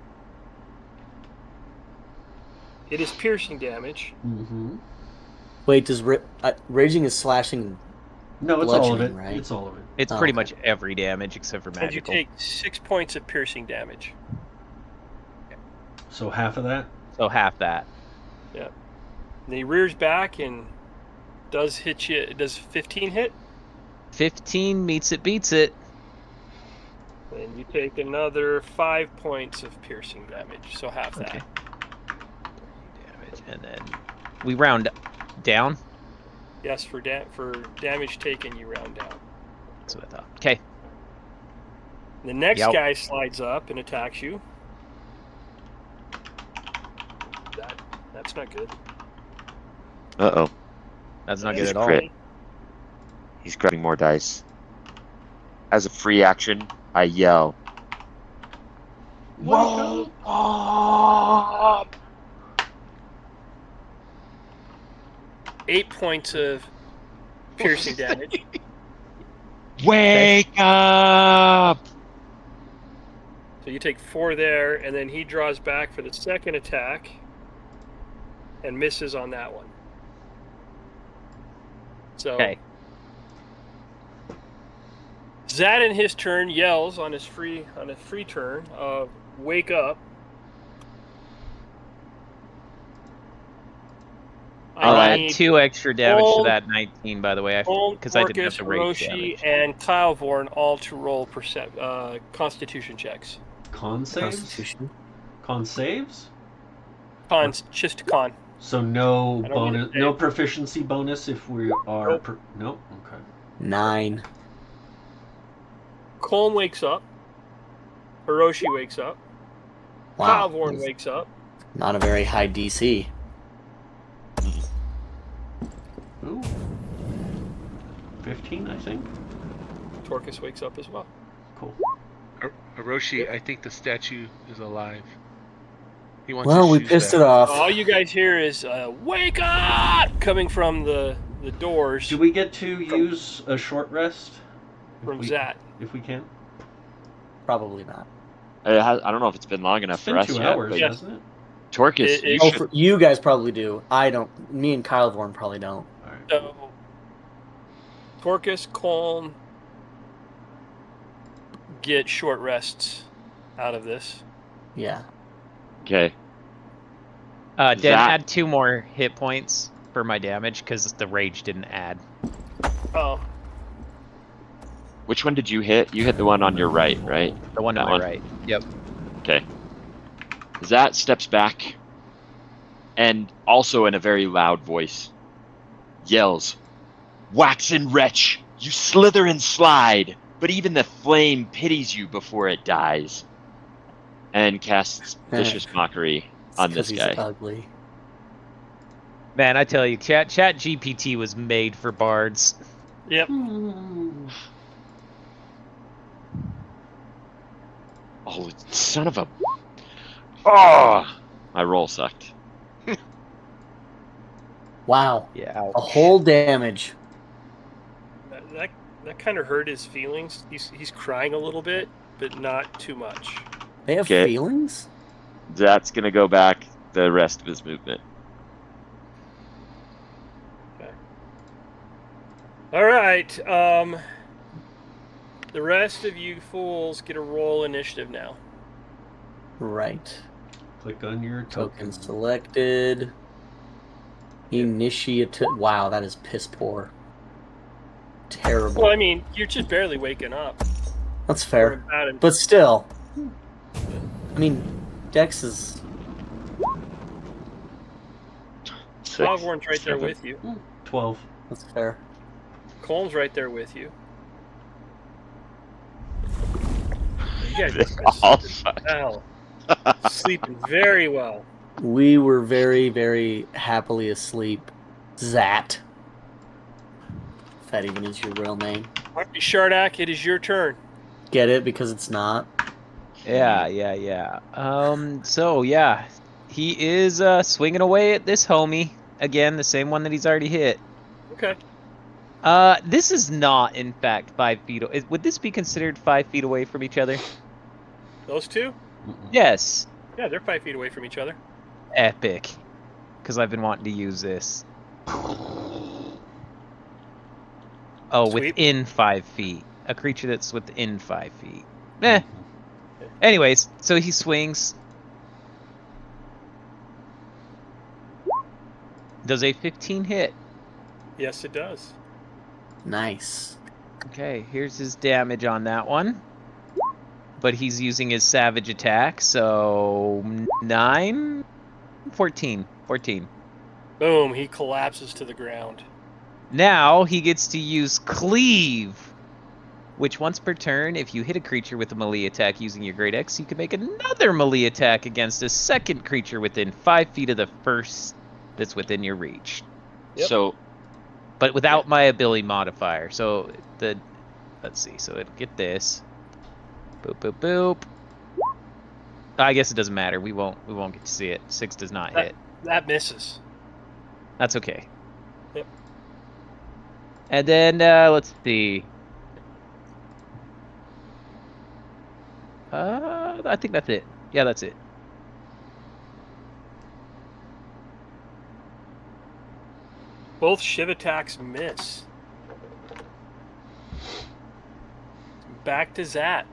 It is piercing damage. Mm-hmm. Wait, does raging is slashing? No, it's all of it. Bludgeoning, right? It's all of it. It's Oh, pretty okay. much every damage except for And you magical. take 6 points of piercing damage. So half of that? So half that. Yeah. And he rears back and does hit you. Does 15 hit? 15 meets it, beats it. And you take another 5 points of piercing damage. So half that. Okay. Damage, and then we round down. Yes, for damage taken, you round down. That's what I thought. Okay. The next Yep. guy slides up and attacks you. That's not good. Uh-oh. That's not That's good at all. crit. He's grabbing more dice. As a free action, I yell, Wake up! 8 points of piercing damage. Wake up! So you take 4 there, and then he draws back for the second attack and misses on that one. So Okay. Zad in his turn yells on his free turn, wake up. I'll I add need 2 extra damage Cole- to that 19, by the way, Cole, because I didn't have Hiroshi, the rage damage. and Kylvorn all to roll Constitution checks. Con saves? Constitution. Con saves? Cons, just con. So no I don't bonus, need to no save. proficiency bonus if we are... Nope. Nope? Okay. 9. Colm wakes up. Hiroshi wakes up. Wow. Kylvorn wakes up. Not a very high DC. Ooh. 15, I think. Torcus wakes up as well. Cool. Hiroshi, I think the statue is alive. He wants Well, his we shoes pissed back. it off. All you guys hear is "Wake up!" coming from the doors Do we get to use a short rest? from Zat. If we can? Probably not. I don't know if it's been long enough It's for been us 2 yet, hours, but Yeah. hasn't it? Torcus, you Oh, should... you guys probably do. I don't. Me and Kylvorn probably don't. All right. So Torcus, Colm get short rests out of this. Yeah. Okay. Dan, Zat- add 2 more hit points for my damage, because the rage didn't add. Oh, Which one did you hit? You hit the one on your right, right? The one That on my one? right. Yep. Okay. Zat steps back and also in a very loud voice yells, Waxen wretch, you slither and slide, but even the flame pities you before it dies. And casts vicious mockery on this He's guy. ugly. Man, I tell you, Chat GPT was made for bards. Yep. Oh, son of a... Oh! My roll sucked. Wow. Yeah. A whole damage. That kind of hurt his feelings. He's crying a little bit, but not too much. They have Okay. feelings? That's gonna go back the rest of his movement. All right. The rest of you fools get a roll initiative now. Right. Click on your Token token. selected. Initiative. Wow, that is piss poor. Terrible. Well, I mean, you're just barely waking up. That's fair. About it. But still. I mean, Dex is... Kylvorn's right there with you. 12. That's fair. Colm's right there with you. You guys All are suck. hell. Sleeping very well. We were very, very happily asleep. Zat. If that even is your real name. All right, Shardak, it is your turn. Get it? Because it's not. Yeah. So, yeah. He is swinging away at this homie. Again, the same one that he's already hit. Okay. This is not, in fact, 5 feet... Would this be considered 5 feet away from each other? Those two? Yes. Yeah, they're 5 feet away from each other. Epic. Because I've been wanting to use this. Oh, Sweet. within 5 feet. A creature that's within 5 feet. Anyways, so he swings. Does a 15 hit? Yes, it does. Nice. Okay, here's his damage on that one. But he's using his savage attack, so 9? 14. Boom, he collapses to the ground. Now he gets to use Cleave, which once per turn, if you hit a creature with a melee attack using your Great Axe, you can make another melee attack against a second creature within 5 feet of the first that's within your reach. Yep. So, But without my ability modifier. So let's see. So it'll get this. Boop. I guess it doesn't matter. We won't get to see it. 6 does not hit. That misses. That's okay. Yep. And then let's see. I think that's it. Yeah, that's it. Both shiv attacks miss. Back to Zat.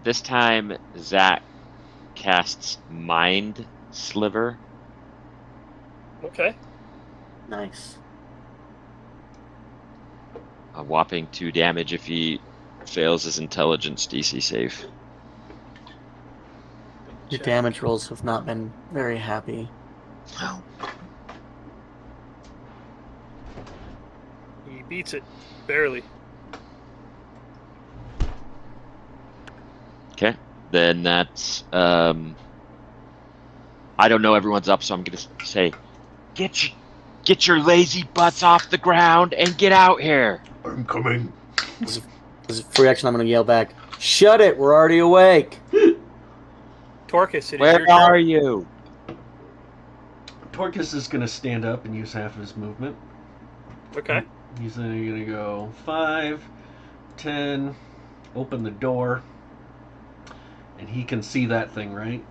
this time Zach casts Mind Sliver. Okay. Nice. A whopping 2 damage if he fails his intelligence DC save. Your damage rolls have not been very happy. He beats it. Barely. Okay, then that's I don't know, everyone's up, so I'm gonna say, get your lazy butts off the ground and get out here. I'm coming. As a free action, I'm going to yell back, "Shut it! We're already awake!" Torcus, it is Where your are turn. you? Torcus is going to stand up and use half of his movement. Okay. He's going to go 5, 10, open the door, and he can see that thing, right?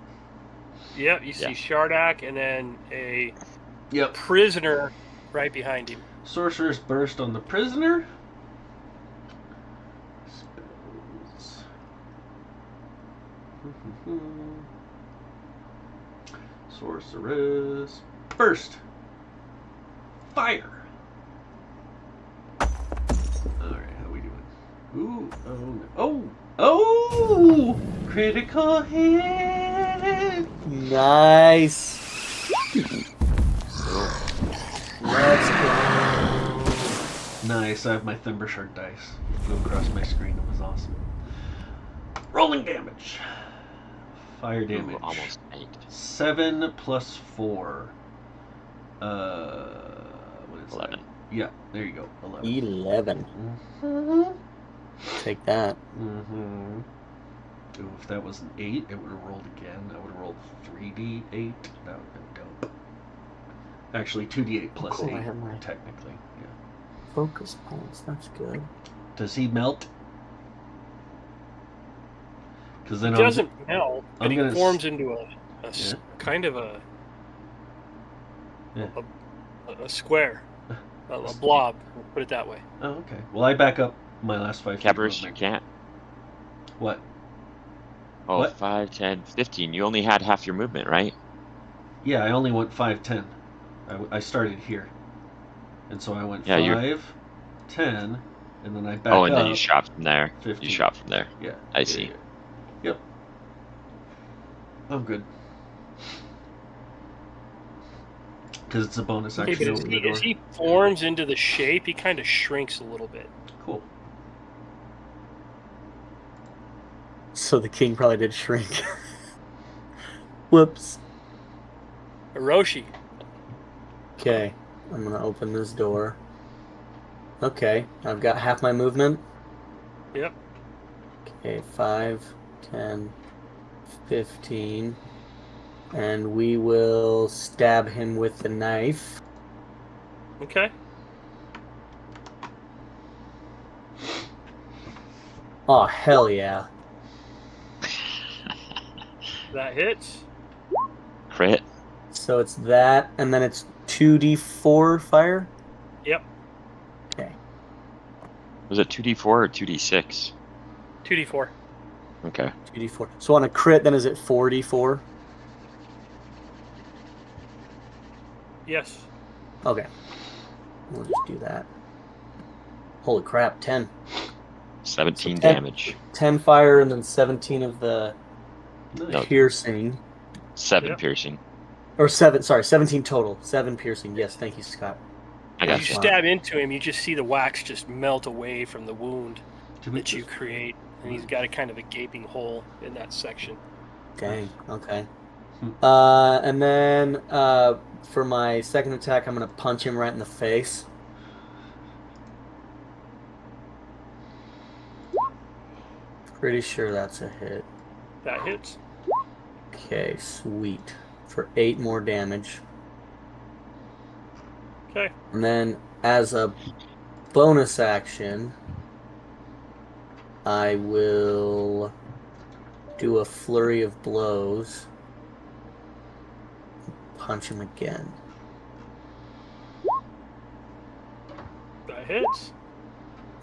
Yep, you see Yeah. Shardak and then a Yep. prisoner right behind him. Sorcerer's Burst on the prisoner. Spells. Sorceress Burst. Fire. Alright, how we doing? Ooh, oh, critical hit. Nice. Let's go. Nice. I have my Thimbershard dice. Flew across my screen. It was awesome. Rolling damage. Fire damage. Ooh, almost 8. 7 plus 4. What is 11. that? Yeah, there you go. 11. 11. Mm-hmm. Take that. Mm-hmm. Ooh, if that was an 8, it would have rolled again. I would have rolled 3d8. That would have been dope. Actually, 2d8 plus Cool, 8, I have my- technically. Yeah. Focus points. That's good. Does he melt? Because then It doesn't melt, but I'm he gonna forms into a Yeah. kind of a Yeah. a square, a blob. We'll put it that way. Oh, okay. Well, I back up my last 5 feet Cabbers, you movement. can't. What? Oh, What? 5, 10, 15. You only had half your movement, right? Yeah, I only went 5, 10. I started here. And so I went Yeah, 5, 10, and then I back Oh, and up. then you shot from there. 15. You shot from there. Yeah. I see. Yeah. Yep. I'm good. Because it's a bonus Okay, action but to open the door. as he forms into the shape, he kind of shrinks a little bit. Cool. So the king probably did shrink. Whoops. Hiroshi. Okay, I'm gonna open this door. Okay, I've got half my movement. Yep. Okay, 5, 10, 15. And we will stab him with the knife. Okay. Oh, hell yeah. That hits. Crit. So it's that, and then it's 2d4 fire? Yep. Okay. Was it 2d4 or 2d6? 2d4. Okay. 2d4. So on a crit, then is it 4d4? Yes. Okay. We'll just do that. Holy crap, 10. 17 So 10 damage. 10 fire and then 17 of the No. piercing. 7 Yep. piercing. Or 7, sorry, 17 total. 7 piercing. Yes, thank you, Scott. I As got you you. Wow. stab into him, you just see the wax just melt away from the wound Did we that you just- create, and he's got a kind of a gaping hole in that section. Dang, okay. Hmm. And then for my second attack, I'm going to punch him right in the face. Pretty sure that's a hit. That hits. Okay, sweet. For 8 more damage. Okay. And then as a bonus action, I will do a flurry of blows. Punch him again. That hits.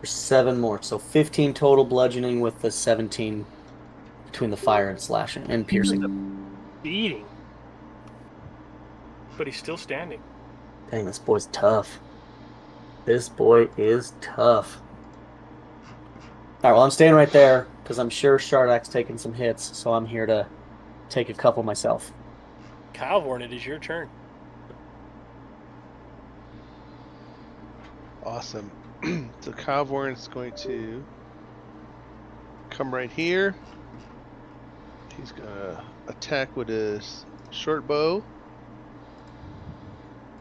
For 7 more. So 15 total bludgeoning with the 17 between the fire and slashing and piercing. Beating. But he's still standing. Dang, this boy's tough. This boy is tough. Alright, well, I'm staying right there because I'm sure Shardak's taking some hits, so I'm here to take a couple myself. Kylvorn, it is your turn. Awesome. So Kylvorn is going to come right here. He's gonna attack with his short bow.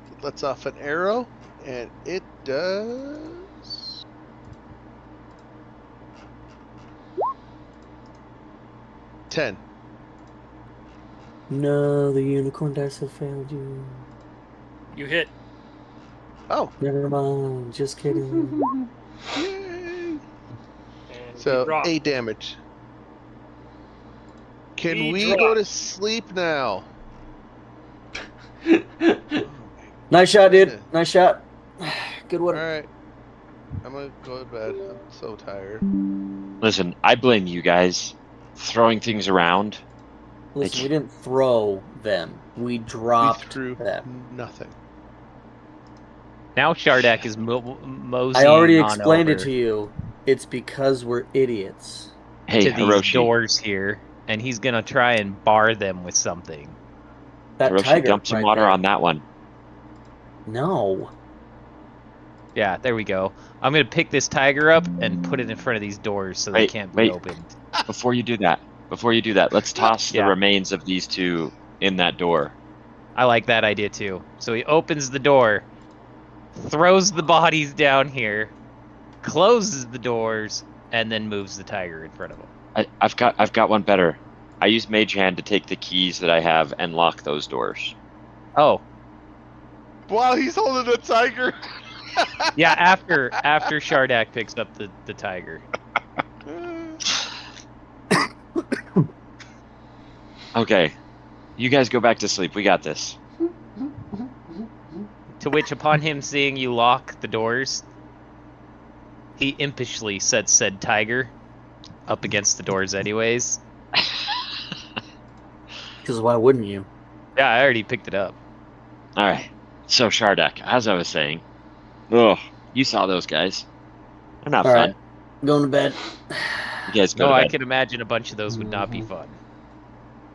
He lets off an arrow, and it does 10. No, the unicorn dice have failed you. You hit. Oh, Never mind, just kidding. yay! And you So drop. 8 damage. Can We we drop. go to sleep now? Nice shot, dude. Yeah. Nice shot. Good one. Alright. I'm gonna go to bed. I'm so tired. Listen, I blame you guys. Throwing things around. Listen, we didn't throw them. We dropped We threw them. nothing. Now Shardak is moseying I already on explained it over to you. It's because we're idiots. Hey, to these Hiroshi. doors here, and he's gonna try and bar them with something. That Hiroshi tiger dumped some right water there. on that one. No. Yeah, there we go. I'm gonna pick this tiger up and put it in front of these doors so they Wait, can't be wait. opened. Before you do that, let's toss the Yeah. remains of these two in that door. I like that idea too. So he opens the door, throws the bodies down here, closes the doors, and then moves the tiger in front of him. I've got one better. I use Mage Hand to take the keys that I have and lock those doors. Oh, While he's holding a tiger. yeah. After Shardak picks up the tiger. Okay, you guys go back to sleep. We got this. To which, upon him seeing you lock the doors, he impishly sets said tiger up against the doors anyways. Because why wouldn't you? Yeah, I already picked it up. All right. So Shardak, as I was saying, you saw those guys. They're not All fun. right, going to bed. You guys go No, to I bed. can imagine a bunch of those would not be fun.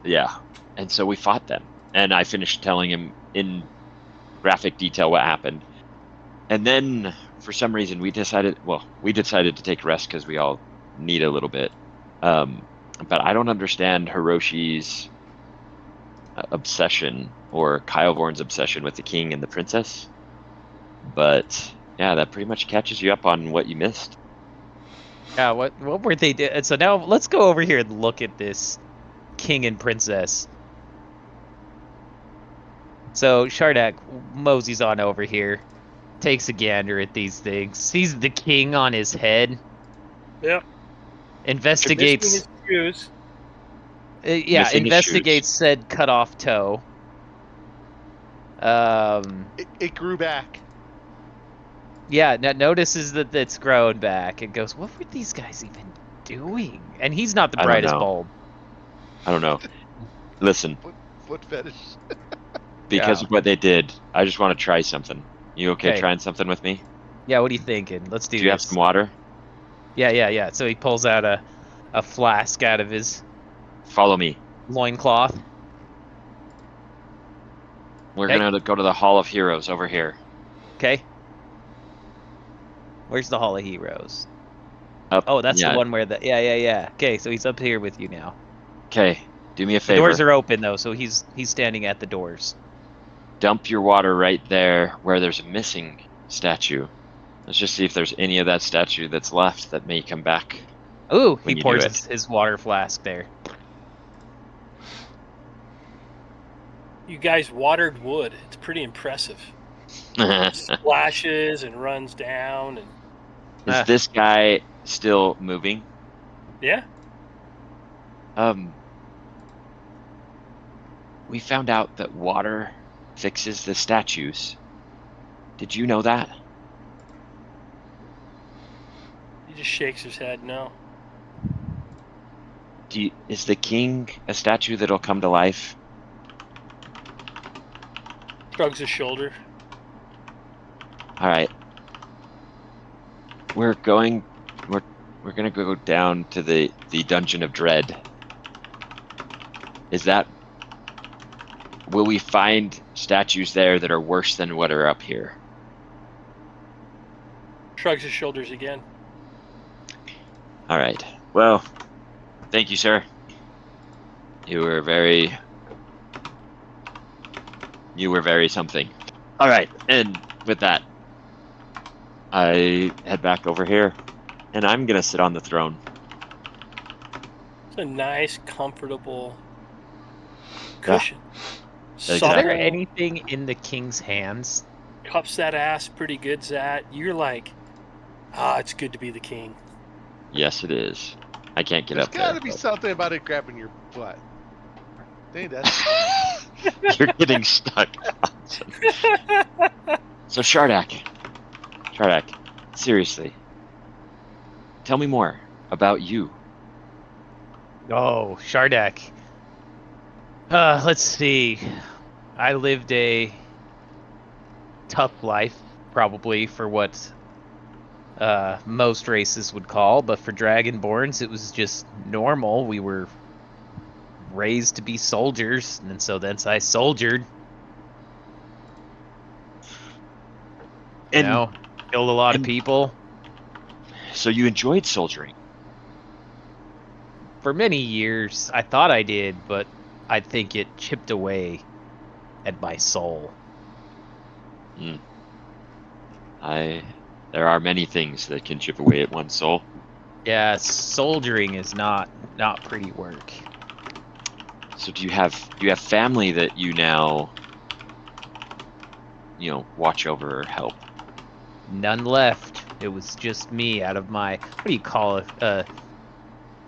Yeah. And so we fought them. And I finished telling him in graphic detail what happened. And then, for some reason, we decided to take rest because we all need a little bit. But I don't understand Hiroshi's obsession or Kylvorn's obsession with the king and the princess. But yeah, that pretty much catches you up on what you missed. Yeah, what were they doing? So now let's go over here and look at this king and princess. So Shardak moseys on over here, takes a gander at these things, sees the king on his head. Yep. Investigates. Missing his shoes. Yeah, Missing his investigates said cut off toe. It grew back. Yeah, notices that it's grown back and goes, "What were these guys even doing?" And he's not the I don't brightest know. bulb. I don't know. Listen, Foot fetish. because of what they did, I just want to try something. You okay Okay. trying something with me? Yeah, what are you thinking? Let's do Do you have this. some water? Yeah. So he pulls out a flask out of his Follow me. loincloth. We're Okay. gonna go to the Hall of Heroes over here. Okay. Where's the Hall of Heroes? Up. Oh, that's yeah. the one where the yeah. Okay, so he's up here with you now. Okay. Do me a The favor. doors are open though, so he's standing at the doors. Dump your water right there where there's a missing statue. Let's just see if there's any of that statue that's left that may come back. Ooh, When he you do pours it. his water flask there. You guys watered wood. It's pretty impressive. Splashes and runs down, and Is this guy still moving? yeah. We found out that water fixes the statues. Did you know that? He just shakes his head. No. Is the king a statue that'll come to life? Shrugs his shoulder. All right. We're gonna go down to the Dungeon of Dread. Will we find statues there that are worse than what are up here? Shrugs his shoulders again. All right. Well, thank you, sir. You were very something. All right. And with that, I head back over here, and I'm gonna sit on the throne. It's a nice, comfortable cushion. Exactly. Is there Supple, anything in the king's hands? cups that ass pretty good, Zat. You're like, it's good to be the king. Yes, it is. I can't get There's up gotta there. be something about it grabbing your butt. Dang, that's You're getting stuck. So Shardak, seriously, tell me more about you. Oh, Shardak. Let's see. I lived a tough life, probably for what most races would call, but for Dragonborns, it was just normal. We were raised to be soldiers, and so then I soldiered. And You know, Killed a lot of people. So you enjoyed soldiering. For many years, I thought I did, but I think it chipped away at my soul. There are many things that can chip away at one's soul. Yeah, soldiering is not pretty work. So do you have family that you now, watch over or help? None left. It was just me out of my, what do you call it,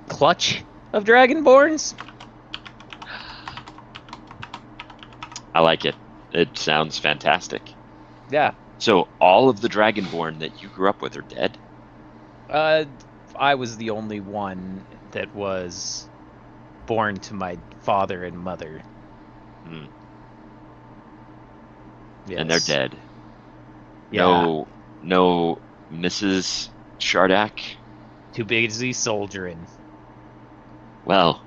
clutch of Dragonborns? I like it. It sounds fantastic. Yeah. So all of the Dragonborn that you grew up with are dead? I was the only one that was born to my father and mother. Yes. And they're dead. Yeah. No Mrs. Shardak? Too busy soldiering. Well,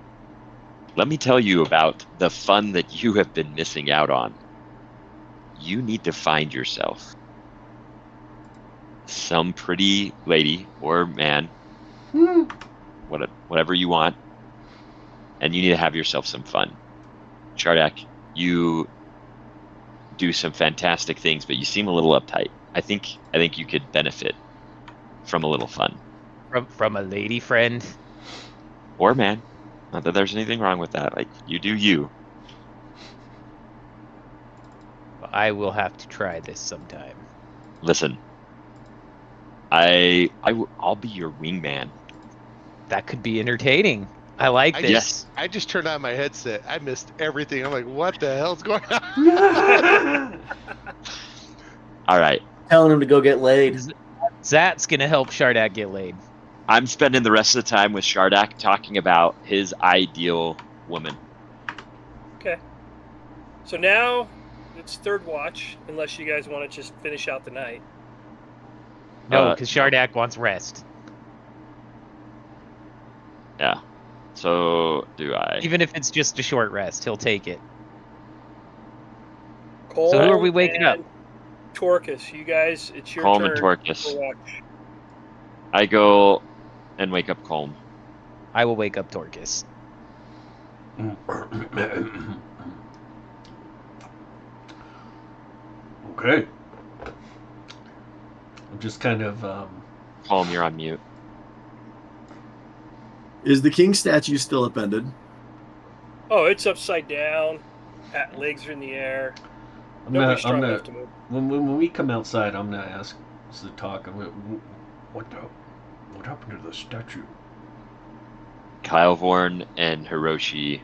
let me tell you about the fun that you have been missing out on. You need to find yourself some pretty lady or man, whatever you want, and you need to have yourself some fun. Shardak, you do some fantastic things, but you seem a little uptight. I think you could benefit from a little fun. From a lady friend? Or man. Not that there's anything wrong with that. Like, you do you. I will have to try this sometime. Listen, I'll be your wingman. That could be entertaining. I like this. I just turned on my headset. I missed everything. I'm like, what the hell's going on? All right. Telling him to go get laid. Zat's gonna help Shardak get laid. I'm spending the rest of the time with Shardak talking about his ideal woman. Okay. So now it's third watch, unless you guys want to just finish out the night. No, because Shardak wants rest. Yeah. So do I. Even if it's just a short rest, he'll take it. Cole So who are we waking up? Torcus, you guys, it's your Colm turn. and Torcus. For watch. I go and wake up Colm. I will wake up Torcus. Okay. I'm just kind of Colm, you're on mute. Is the king statue still appended? Oh, it's upside down. Legs are in the air. Nobody's strong enough to move. When we come outside, I'm gonna ask the talk. What happened to the statue? Kylvorn and Hiroshi.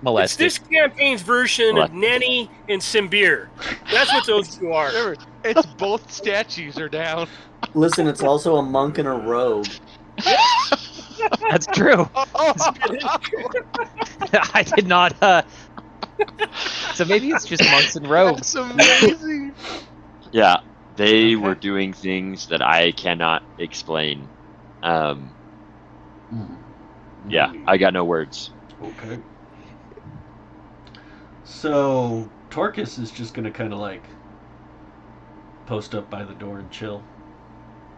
Molested. It's this campaign's version of Nenny and Simbir. That's what those two are. Remember, it's both statues are down. Listen, it's also a monk and a rogue. That's true. I did not. So maybe it's just monks and rogues. That's amazing. Yeah, they were doing things that I cannot explain. Yeah, I got no words. Okay. So Torcus is just gonna kind of like post up by the door and chill.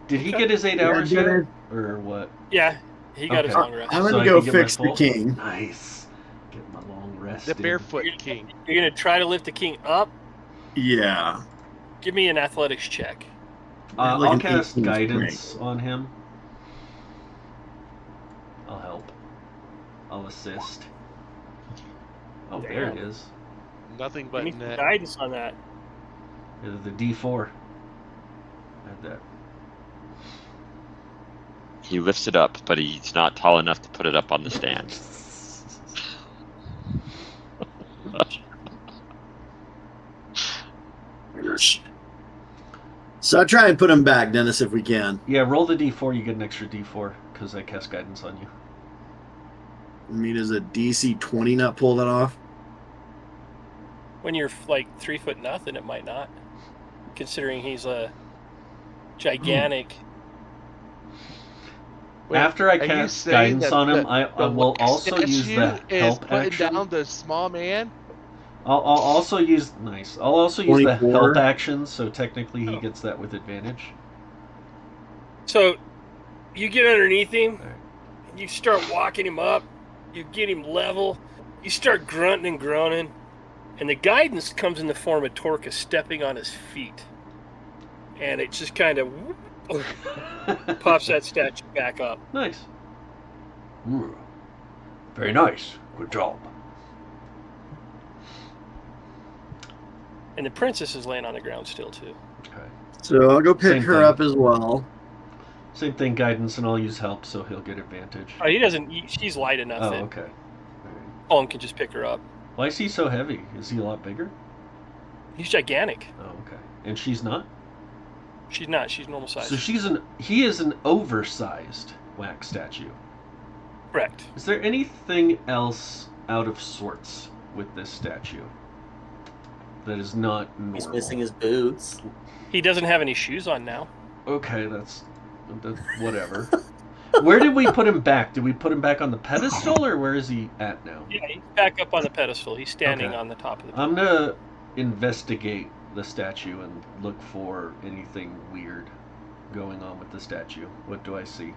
Did he get his 8 hours yet, or what? Yeah, he got his long rest. I'm gonna So I go can get my fix the full? king. Nice. Get my long rest. The in. barefoot king. You're gonna try to lift the king up. Yeah. Give me an athletics check. Like I'll an cast 18 guidance on him. I'll help. I'll assist. Oh, there it Damn. is. Nothing Give but me some net. guidance on that. The D4. Add that. He lifts it up, but he's not tall enough to put it up on the stand. So I try and put him back, Dennis, if we can. Yeah, roll the D4. You get an extra D4 because I cast guidance on you. I mean, does a DC 20 not pull that off? When you're like 3 foot nothing, it might not. Considering he's a gigantic. Wait, After I are you cast saying guidance that on him, the I will wax also use the statue is help putting action. down the small man? I'll also use nice. I'll also use the 24. help action, so technically he Oh. gets that with advantage. So you get underneath him, Alright. you start walking him up, you get him level, you start grunting and groaning, and the guidance comes in the form of Torka stepping on his feet. And it just kind of pops that statue back up. Nice. Very nice. Good job. And the princess is laying on the ground still, too. Okay. So I'll go pick Same her thing. up as well. Same thing, guidance, and I'll use help, so he'll get advantage. Oh, he doesn't. She's light enough Oh, that okay. Alright. Colin can just pick her up. Why is he so heavy? Is he a lot bigger? He's gigantic. Oh, okay. And she's not? She's not. She's normal size. So he is an oversized wax statue. Correct. Is there anything else out of sorts with this statue that is not normal? He's missing his boots. He doesn't have any shoes on now. Okay, that's whatever. Where did we put him back? Did we put him back on the pedestal, or where is he at now? Yeah, he's back up on the pedestal. He's standing Okay. on the top of the I'm gonna investigate the statue and look for anything weird going on with the statue. What do I see?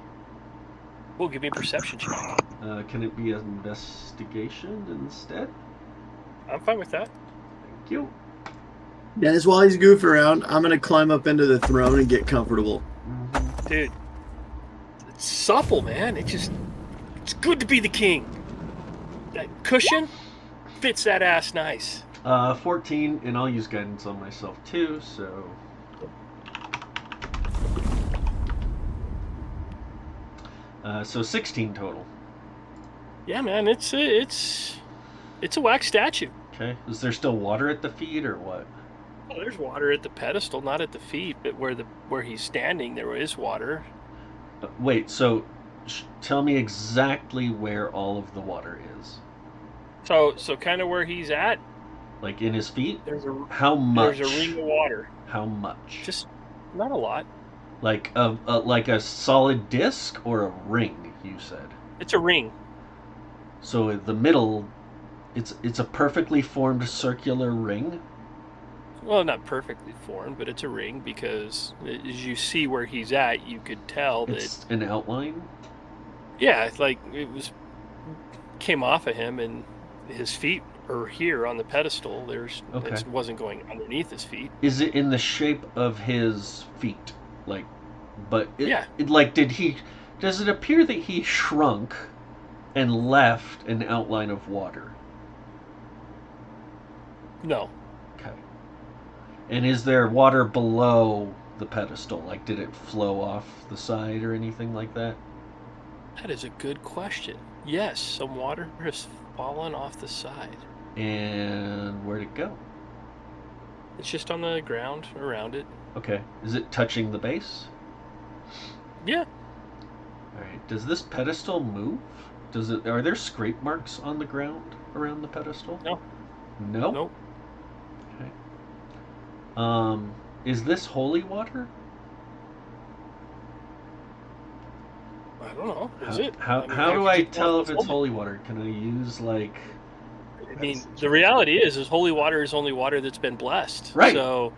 We'll give me a perception check. Can it be an investigation instead? I'm fine with that. Thank you. Dennis, while he's goofing around, I'm going to climb up into the throne and get comfortable. Dude, it's supple, man. It's good to be the king. That cushion fits that ass nice. 14, and I'll use guidance on myself too, so... So 16 total. Yeah, man, it's a wax statue. Okay. Is there still water at the feet, or what? Oh, there's water at the pedestal, not at the feet, but where he's standing, there is water. Wait, so tell me exactly where all of the water is. So kind of where he's at, Like in his feet? there's a How much? there's a ring of water. How much? Just not a lot. Like a solid disc or a ring, you said. It's a ring. So in the middle, it's a perfectly formed circular ring. Well, not perfectly formed, but it's a ring because as you see where he's at, you could tell that. It's an outline. Yeah, it's like it came off of him, and his feet are here on the pedestal. Okay. It wasn't going underneath his feet. Is it in the shape of his feet? Like, but Yeah. Does it appear that he shrunk and left an outline of water? No, Okay. And is there water below the pedestal? Like, did it flow off the side or anything like that? that is a good question. Yes, some water has fallen off the side. And where'd it go? It's just on the ground around it. Okay. Is it touching the base? Yeah, All right. Does this pedestal move? Are there scrape marks on the ground around the pedestal? No. No? nope. Okay. Is this holy water? I don't know. Is it? How mean, how do could I you tell if it's hold it? holy water? Can I use like... I mean, the reality is holy water is only water that's been blessed. Right. So,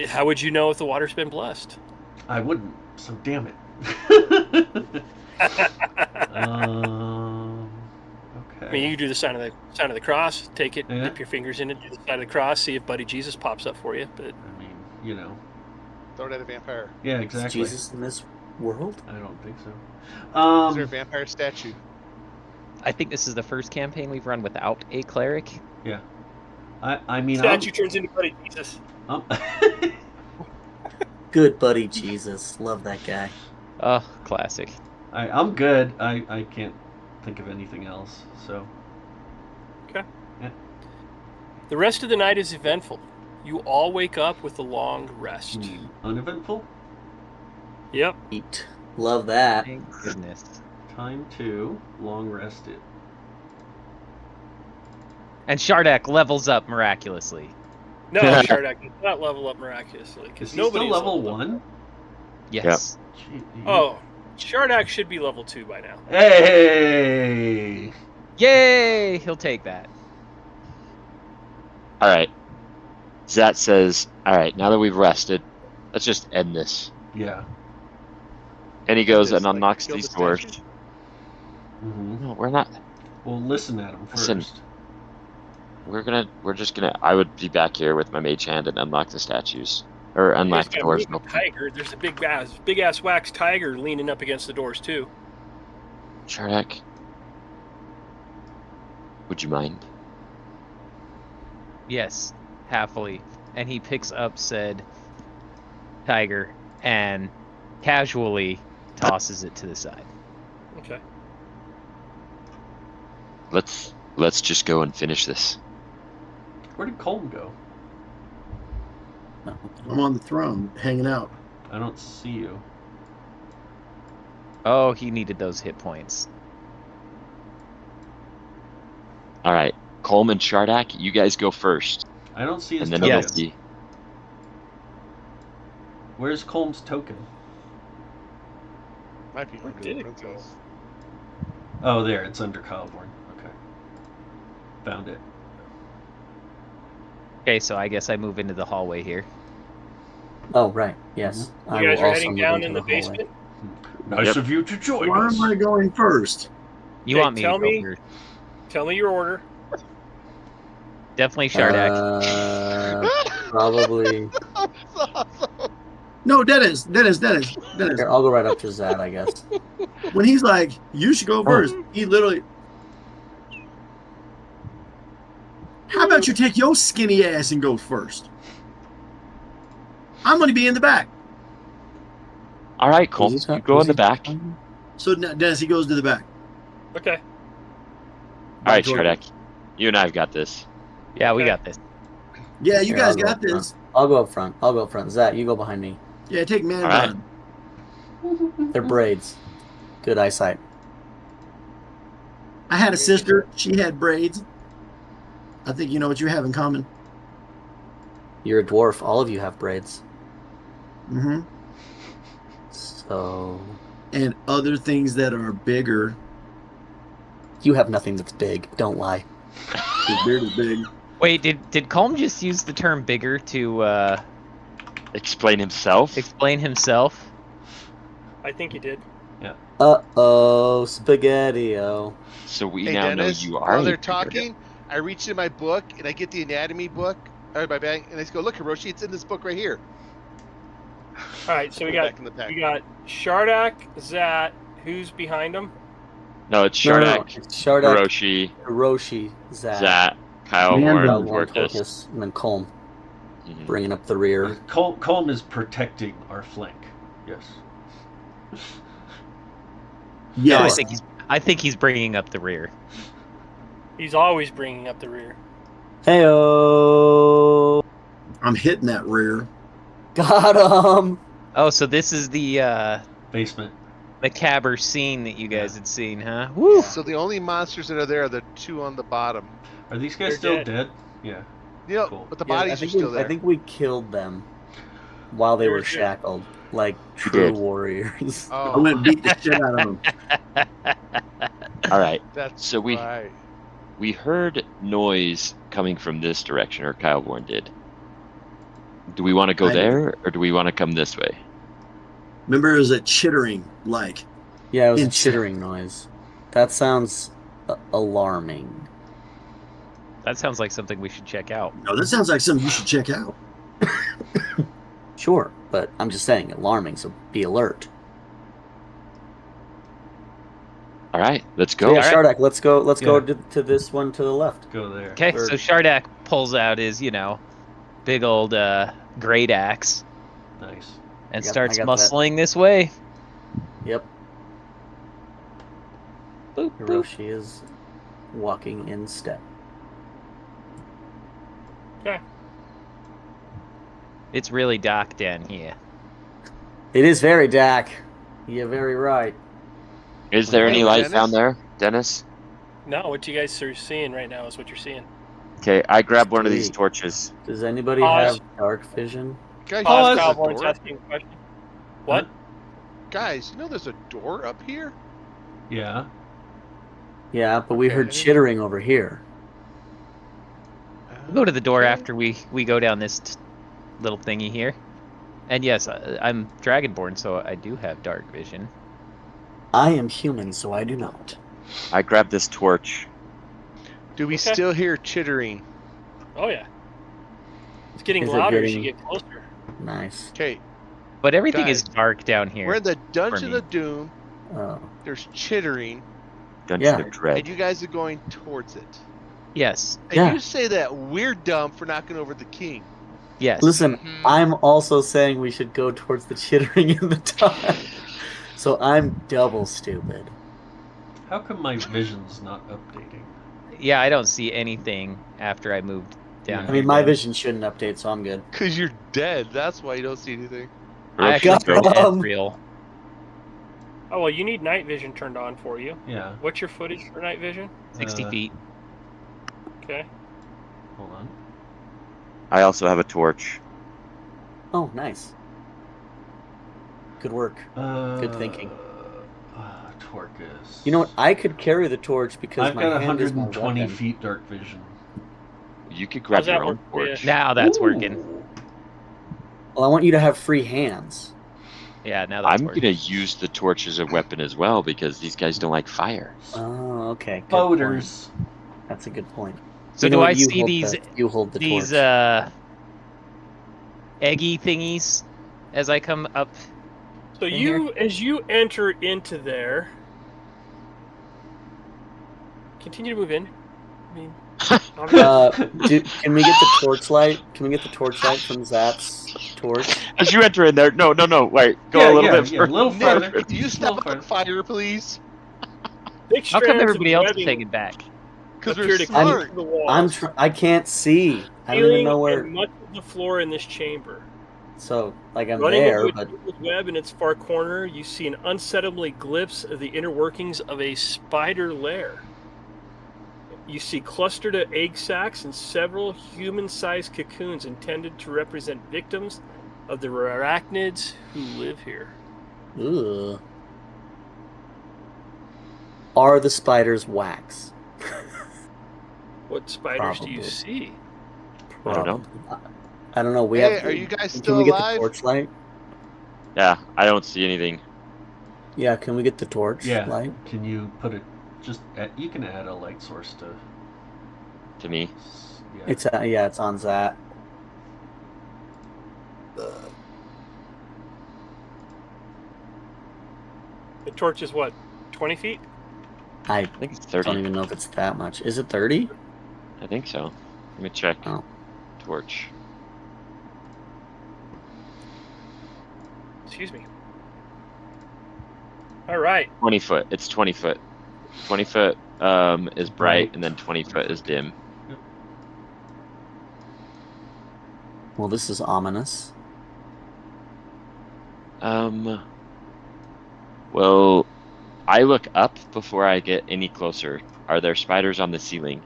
how would you know if the water's been blessed? I wouldn't, so damn it. Okay. I mean, you can do the sign of the cross. Take it, Yeah. dip your fingers in it, do the sign of the cross. See if Buddy Jesus pops up for you. But I mean, you know. Throw it at a vampire. Yeah, Is exactly. Jesus in this world? I don't think so. Is there a vampire statue? I think this is the first campaign we've run without a cleric. I mean, statue turns into Buddy Jesus. Good buddy Jesus. Love that guy. Oh, classic. I'm good. I can't think of anything else. So The rest of the night is eventful. You all wake up with a long rest. uneventful. Yep. Eat. Love that. Thank goodness. Time 2. Long rested. And Shardak levels up miraculously. No, Shardak does not level up miraculously Is because he nobody still level 1? Yes. Gee, Oh, Shardak should be level 2 by now. Hey! Yay! He'll take that. All right. Zat says, "All right, now that we've rested, let's just end this." Yeah. And he End goes this, and like, unlocks kill these the doors. statue? Mm-hmm. No, we're not. Well, listen at him Listen. first. We're just gonna. I would be back here with my mage hand and unlock the statues or You guys unlock the got doors. moving tiger. There's a big ass wax tiger leaning up against the doors too. Shardak, would you mind? Yes, happily. And he picks up said tiger and casually tosses it to the side. Okay. Let's just go and finish this. Where did Colton go? I'm on the throne, hanging out. I don't see you. Oh, he needed those hit points. All right, Coleman, Shardak, you guys go first, I don't see his and then token. we'll Yes. see. Where's Colm's token? Might be Where under did the it go? princess. Oh, there. It's under Kylvorn. Okay. Found it. Okay, so I guess I move into the hallway here. Oh, right. Yes. You I guys will are also heading move down into in the hallway. basement. Nice Yep. of you to join Why us. am I going first? You Okay, want me tell to go me- first? Tell me your order. Definitely Shardak. Probably. That's awesome. No, Dennis. Here, I'll go right up to Zad, I guess. When he's like, you should go first, he literally. How about you take your skinny ass and go first? I'm going to be in the back. All right, Was Colm, he you go in the back. So now Dennis, he goes to the back. Okay. All right, Jordan. Shardak, you and I have got this. Yeah, we Okay. got this. Yeah, you Here, guys I'll go got up front. this. I'll go up front. Zat, you go behind me. Yeah, take man All right. down. They're braids. Good eyesight. I had a sister. She had braids. I think you know what you have in common. You're a dwarf. All of you have braids. Mm-hmm. So And other things that are bigger. you have nothing that's big. Don't lie. His beard is big. Wait, did Colm just use the term bigger to Explain himself. explain himself? I think you did. Uh-oh, spaghetti-o. So we Hey, now Dennis, know you are. while a they're bigger- talking, I reach in my book and I get the anatomy book, or my bag, and I just go, look, Hiroshi, it's in this book right here. All right. So Put we it got back in the pack. Shardak, Zat. Who's behind him? No, it's No, Shardak, it's Shardak, Hiroshi, Hiroshi, Zat, Zat, Kyle, Man, Warren, Warren, Orcus. Torcus, and then Colm Mhm. bringing up the rear. Colm is protecting our flank. Yes. No, Yes. I think he's bringing up the rear. He's always bringing up the rear. Heyo, I'm hitting that rear. got him. Oh, so this is the Basement. macabre scene that you guys had seen, huh? Woo! So the only monsters that are there are the two on the bottom. Are these guys They're still dead? Yeah. You know, Cool. but the Yeah, bodies are still there. I think we killed them while they They're were dead. shackled, like You true did. warriors. I Oh, went and beat the shit out of him. All right. that's So we- right. We heard noise coming from this direction, or Kylvorn did. Do we want to go I did. there, or do we want to come this way? Remember, it was a chittering, like. Yeah, it was a Insane. chittering noise. That sounds alarming. That sounds like something we should check out. No, that sounds like something you should check out. Sure, but I'm just saying alarming, so be alert. All right, let's go. So yeah, All right. Shardak, let's go Yeah. to this one to the left. Go there. Okay, Or- so Shardak pulls out his, big old great axe Nice. and I starts got that. muscling this way. Yep, Boop, boop. Hiroshi is walking in step. It's really dark down here. It is very dark. You're very right. Is there any Hey, light Dennis? down there, Dennis? No, what you guys are seeing right now is what you're seeing. Okay, I grab one of these Sweet. torches. Does anybody Pause. have dark vision? Guys, Pause, you know there's a Kylvorn's door? asking a question. What? Guys, you know there's a door up here? Yeah. Yeah, but we Okay, heard I didn't- chittering over here. We'll go to the door after we go down this little thingy here. And yes, I'm Dragonborn, so I do have dark vision. I am human, so I do not. I grabbed this torch. Do we Okay. still hear chittering? Oh yeah. It's getting Is it louder as you getting- get closer. Nice. Okay, But everything is Guys, dark down here. we're in the Dungeon me. of Doom. Oh. There's chittering, Dungeon Yeah. of Dread. and you guys are going towards it. Yes. And Yeah. you say that we're dumb for knocking over the king. Yes. Listen, Mhm. I'm also saying we should go towards the chittering in the dark. So I'm double stupid. How come my vision's not updating? Yeah, I don't see anything after I moved down. Yeah. I mean, my vision shouldn't update, so I'm good. Because you're dead. That's why you don't see anything. I actually Got don't him. have real. Oh well, you need night vision turned on for you. Yeah. What's your footage for night vision? 60 feet. Okay. Hold on. I also have a torch. Oh, nice. Good work. Good thinking. Torcus. You know what? I could carry the torch because I've my got hand is my 120 weapon. feet dark vision. You could grab How's that your own work for you? torch. Now that's working. Ooh. Well, I want you to have free hands. Yeah, now that's I'm working. gonna use the torch as a weapon as well because these guys don't like fire. Oh, okay. Good Boaters. point. That's a good point. So You know do what? I You see hold these you hold the torch. eggy thingies as I come up? So In you, as you enter into there, continue to move in. I mean, Can we get the torchlight? Can we get the torchlight from Zap's torch? As you enter in there, no, wait, go Yeah, a little yeah, bit yeah, further. a little Nick, farther. can you Just a little step on farther. fire, please? big How come strands everybody of else is webbing taking back? Because appear we're to come smart. through the walls, I can't see. I don't even ceiling know where. and much of the floor in this chamber. So, like, I'm Running there, into a but tangled web in its far corner, you see an unsettlingly glimpse of the inner workings of a spider lair. You see clustered egg sacs and several human-sized cocoons intended to represent victims of the arachnids who live here. ugh. Are the spiders wax? What spiders do you Probably. see? I don't know. I don't know. We Hey, have. are you guys Can still we get alive? the torchlight? Yeah, I don't see anything. Yeah, can we get the torch Yeah. light? Can you put it? You can add a light source To me. Yeah. It's on Zap. The torch is what, 20 feet? I I think it's don't 30. even know if it's that much. Is it 30? I think so. Let me check. Oh. Torch. Excuse me. All right. 20 foot. It's 20 foot. 20 foot is bright, and then 20 foot is dim. Well, this is ominous. Well, I look up before I get any closer. Are there spiders on the ceiling?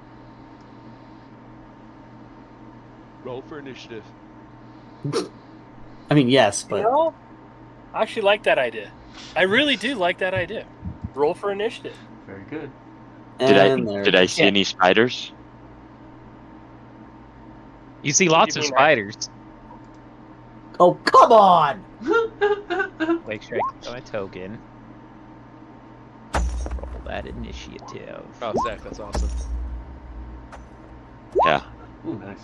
Roll for initiative. I mean, yes, You but know, I actually like that idea. I really do like that idea. Roll for initiative. Very good. Did I see Yeah. any spiders? You see lots of mean that? spiders. Oh, come on! Make sure I get my token. Roll that initiative. Oh, Zach, that's awesome. Yeah. Ooh, nice.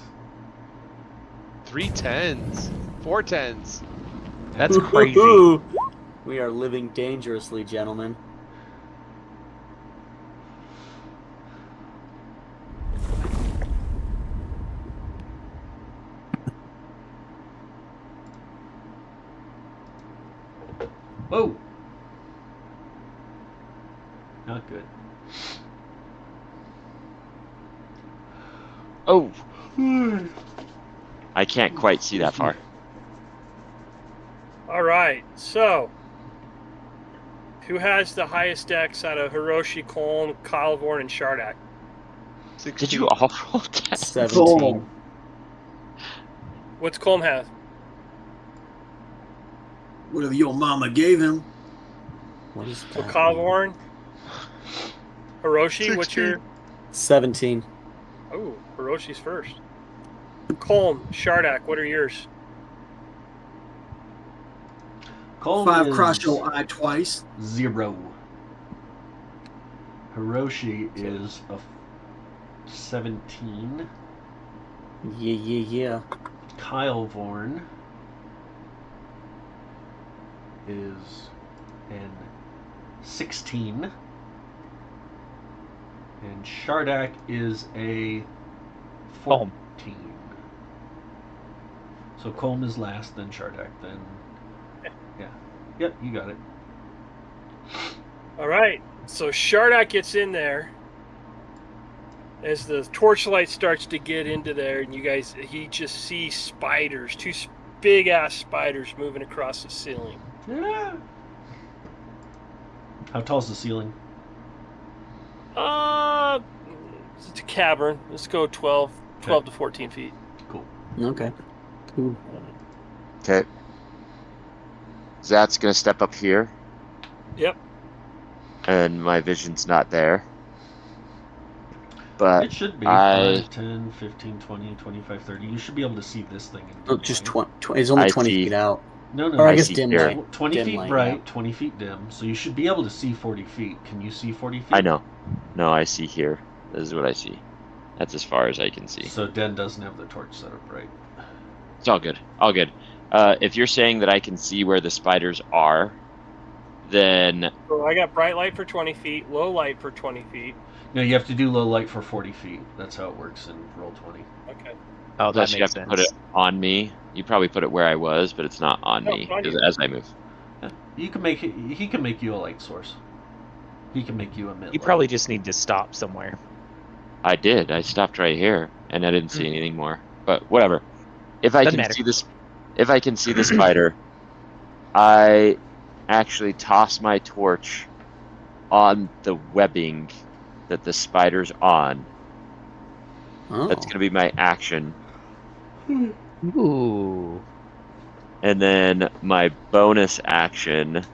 3 10s. 4 10s. That's crazy. We are living dangerously, gentlemen. Whoa. Not good. Oh! I can't quite see that far. All right. So, who has the highest dex out of Hiroshi, Kolm, Kylvorn, and Shardak? 16. Did you all roll that? 17. What's Kolm have? Whatever your mama gave him. What is So that? Kylvorn, Hiroshi, what's 16. your? 17. Oh, Hiroshi's first. Colm, Shardak, what are yours? Colm 5 is cross your eye twice. 0. Hiroshi is a 17. Yeah. Kylvorn is an 16. And Shardak is a 14. So Colm is last, then Shardak, then... Yeah. Yep, you got it. All right. So Shardak gets in there. As the torchlight starts to get into there, and he just sees spiders, 2 big-ass spiders moving across the ceiling. Yeah. How tall's the ceiling? It's a cavern. Let's go 12 to 14 feet. Cool. Okay. Cool. Okay. Zat's gonna step up here, Yep. and my vision's not there. But It should be I- 5, 10, 15, 20, 25, 30. You should be able to see this thing. In Oh, dim just light. 20. It's only I 20 see. feet out. No, Or I I guess see dim here. light. 20 Dim feet light, bright, yeah. 20 feet dim. So you should be able to see 40 feet. Can you see 40 feet? I know. No, I see here. This is what I see. That's as far as I can see. So Den doesn't have the torch set up right. It's all good. All good. If you're saying that I can see where the spiders are, then So I got bright light for 20 feet, low light for 20 feet. No, you have to do low light for 40 feet. That's how it works in Roll20. Okay. Oh, that plus you have makes to sense. put it on me. You probably put it where I was, but it's not on No, me on you. as I move. Yeah. You can make it. He can make you a light source. He can make you a mid. You probably just need to stop somewhere. I did. I stopped right here, and I didn't see anything more. But whatever. If I Doesn't can matter. see this, if I can see the spider, I actually toss my torch on the webbing that the spider's on. Oh. That's gonna be my action, Ooh. and then my bonus action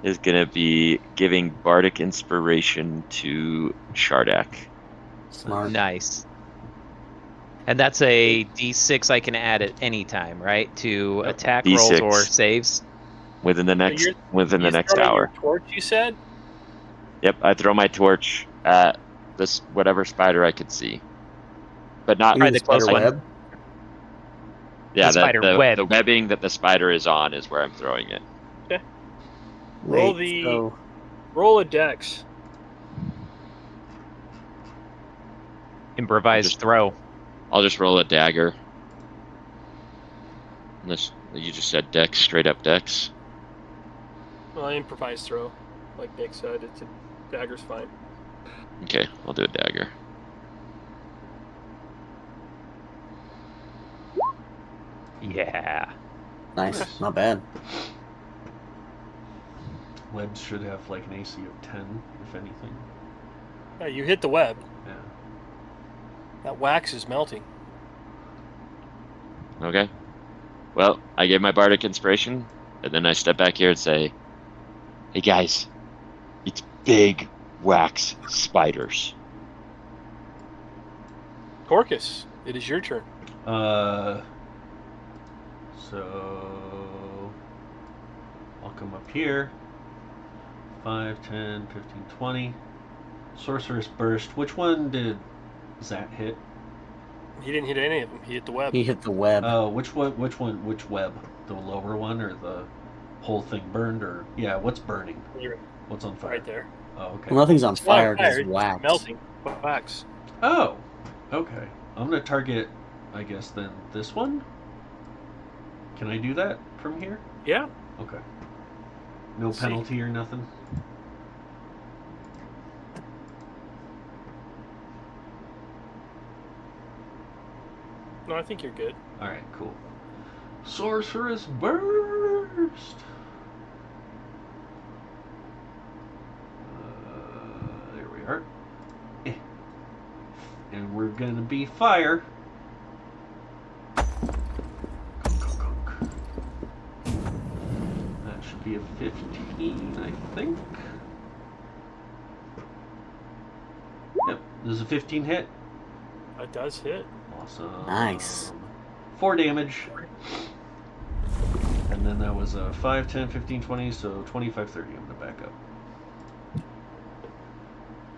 is gonna be giving bardic inspiration to Shardak. Smart. Nice. And that's a D6 I can add at any time, right? To Yep. attack D6. rolls or saves. Within the next you're- within the next throwing hour. your torch, you said? Yep, I throw my torch at this whatever spider I could see, but not You mean the the spider close one. web? yeah. the spider the web. webbing that the spider is on is where I'm throwing it. Roll Wait, the- so- Roll a dex. Improvised Just- throw. I'll just roll a dagger. Unless you just said dex, straight up dex. Well, improvised throw. Like Nick said, it's a dagger's fine. Okay, I'll do a dagger. Yeah. Nice. Not bad. Webs should have like an AC of 10, if anything. Yeah, you hit the web. Yeah. That wax is melting. Okay. Well, I gave my bardic inspiration, and then I step back here and say, "Hey guys, it's big wax spiders." Torcus, it is your turn. So I'll come up here. 5, 10, 15, 20. Sorceress Burst. Which one did Zat hit? He didn't hit any of them. He hit the web. He hit the web. Which web? The lower one or the whole thing burned? Or yeah, what's burning? You're What's on fire? right there. Oh, okay. Well, nothing's on It's not fire. fire, It's it's wax. melting. Wax. Oh, okay. I'm gonna target, I guess, then this one. Can I do that from here? Yeah. Okay. No See. penalty or nothing? No, I think you're good. Alright, cool. Sorceress Burst! There we are. And we're gonna be fire. That should be a 15, I think. Yep, there's a 15 hit. That does hit. Awesome. Nice. 4 damage. And then that was a 5, 10, 15, 20, so 25, 30. I'm going to back up.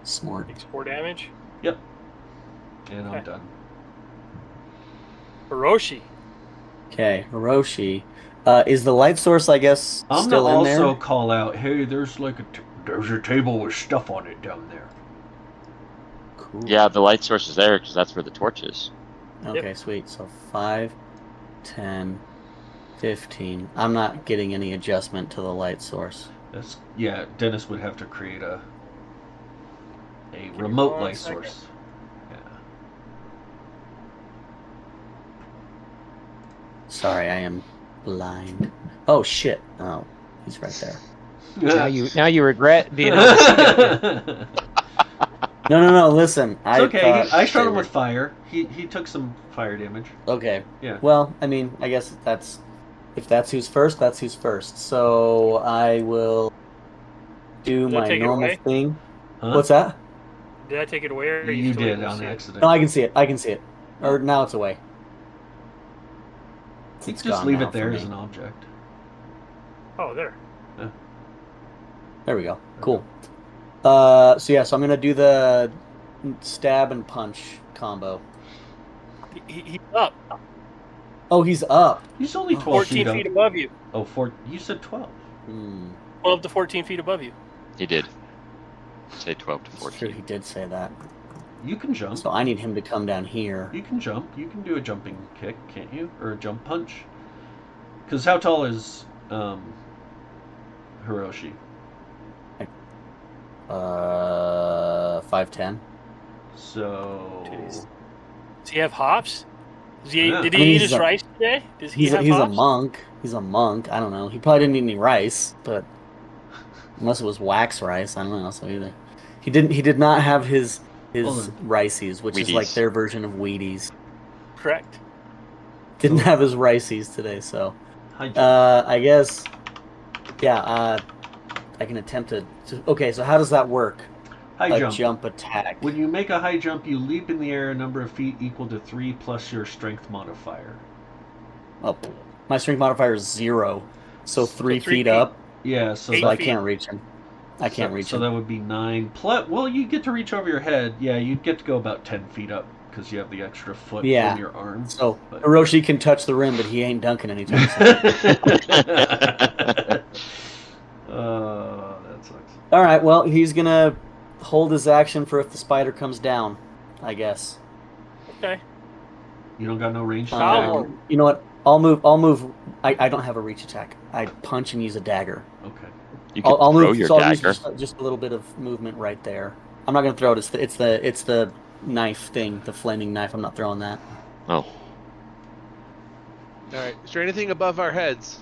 Smart. Takes 4 damage. Yep. And I'm Okay. done. Hiroshi. Okay, Hiroshi. Is the light source, I guess, I'm still gonna in there? also call out, hey, there's like there's a table with stuff on it down there. Cool. Yeah, the light source is there because that's where the torch is. Okay, sweet. So 5, 10, 15. I'm not getting any adjustment to the light source. Yeah, Dennis would have to create a remote 1 light second. source. Yeah. Sorry, I am blind. Oh shit! Oh, he's right there. Now you regret being able to see it. No. Listen, It's okay. I shot him with. with fire. He took some fire damage. Okay. Yeah. Well, I mean, I guess if that's who's first, that's who's first. So I will do Did I my take it normal away? thing. Huh? What's that? Did I take it away? Or are You still did able to on see it? accident. No, I can see it. I can see it. Or now it's away. It's Just gone leave now it there for as me. an object. Oh, there. There we go. Cool. So I'm gonna do the stab and punch combo. He's up. Oh, he's up. He's only 12 14 feet up. feet above you. Oh, you said 12. 12 to 14 feet above you. He did. Say 12 to That's true. 14. He did say that. You can jump. So I need him to come down here. You can jump. You can do a jumping kick, can't you? Or a jump punch? Because how tall is Hiroshi? 5'10". So... Does he have hops? Yeah. Did I he mean, eat he's his a- rice today? Does he He's have a hops? monk. He's a monk. I don't know. He probably didn't eat any rice, but unless it was wax rice, I don't know. So either he did not have his rices, which is like Wheaties. their version of Wheaties. Correct. Didn't have his rices today, so High jump. I guess I can attempt to. Okay, so how does that work? High jump. Jump attack. When you make a high jump, you leap in the air a number of feet equal to 3 plus your strength modifier. Oh, my strength modifier is 0, so 3 3 feet feet. up. Yeah, so Eight So I feet. can't reach him. I can't reach So him. that would be 9. Plus, well, you get to reach over your head. Yeah, you'd get to go about 10 feet up because you have the extra foot Yeah. from your arm. So But- Hiroshi can touch the rim, but he ain't dunking anytime soon. That sucks. All right, well, he's gonna hold his action for if the spider comes down, I guess. Okay. You don't got no range? Kylvorn. You know what? I'll move. I don't have a reach attack. I punch and use a dagger. Okay. You can I'll throw move. your So I'll use dagger. just a little bit of movement right there. I'm not gonna throw it. It's the knife thing, the flaming knife. I'm not throwing that. Oh, All right. Is there anything above our heads?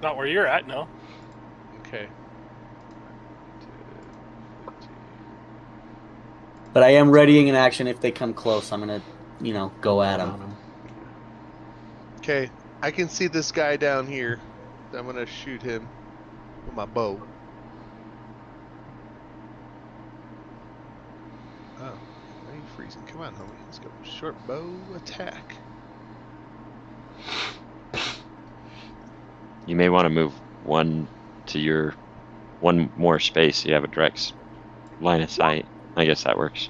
Not where you're at, no. Okay. But I am readying an action if they come close. I'm gonna, go at On them. him. Okay. I can see this guy down here. I'm gonna shoot him with my bow. Oh, why are you freezing? Come on, homie. Let's go. Short bow attack. you may want to move one more space. So you have a direct line of sight. I guess that works.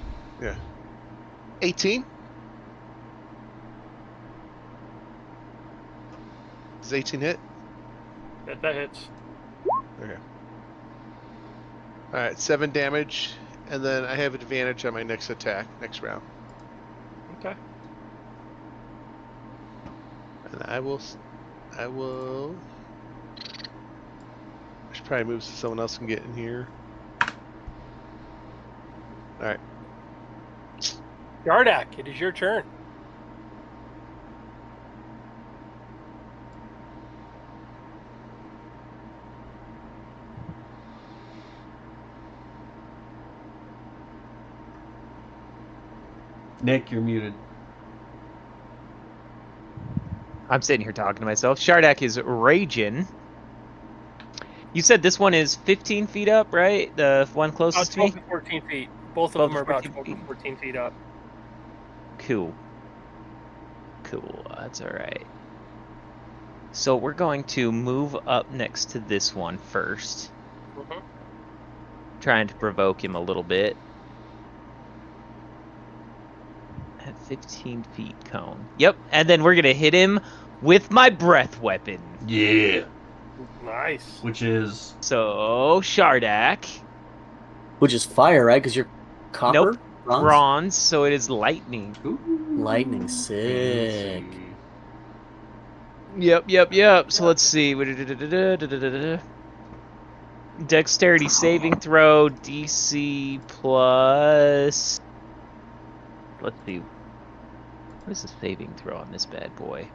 18. Does 18 hit? That hits. Okay. Alright, 7 damage, and then I have advantage on my next attack, next round. Okay. And I will. I should probably move so someone else can get in here. Alright. Yardak, it is your turn. Nick, you're muted. I'm sitting here talking to myself. Shardak is raging. You said this one is 15 feet up, right? The one About closest to 12 me? to 14 feet. Both 12 of them to are about 14 12 to 14 feet up. Cool. Cool. That's all right. So we're going to move up next to this one first. Mhm. Trying to provoke him a little bit. At 15 feet cone. Yep, and then we're going to hit him with my breath weapon. Yeah. Nice. Which is So, Shardak. Which is fire, right? Because you're copper? Nope. Bronze, so it is lightning. ooh, Lightning, sick. fancy. Yep. So let's see. Dexterity saving throw, DC plus... Let's see. What is the saving throw on this bad boy?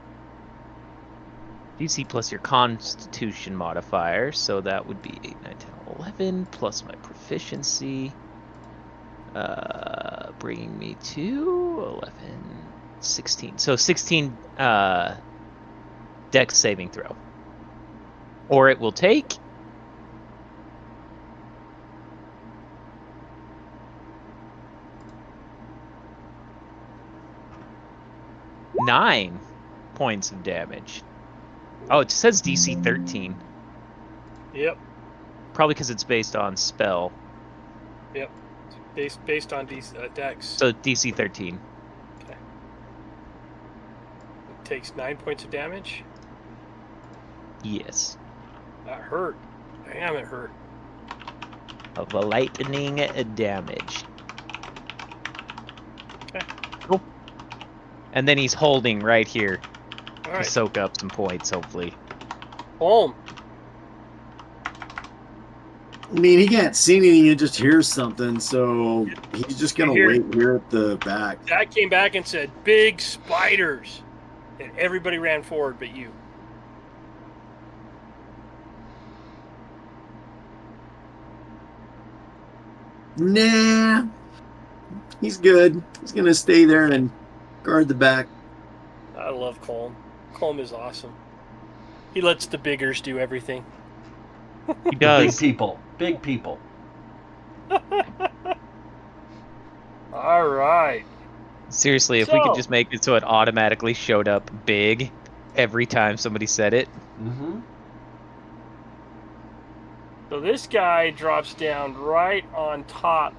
DC plus your Constitution modifier, so that would be 8, 9, 10, 11, plus my proficiency. Bringing me to 11, 16. So 16 Dex saving throw. Or it will take... nine points of damage. Oh, it says DC 13. Yep. Probably because it's based on spell. Based on Dex. So DC 13. It takes 9 points of damage. Yes. That hurt. Damn, it hurt. Of a lightning damage. Okay. Cool. And then he's holding right here All to right. soak up some points, hopefully. Boom. I mean, he can't see anything, he just hears something, so he's just gonna Here. wait here at the back. Jack came back and said, "Big spiders," and everybody ran forward but you. Nah, he's good. He's gonna stay there and guard the back. I love Colm. Colm is awesome. He lets the biggers do everything. He Big does. people. Big people. All right. Seriously, if we So- could just make it so it automatically showed up big every time somebody said it. Mm-hmm. So this guy drops down right on top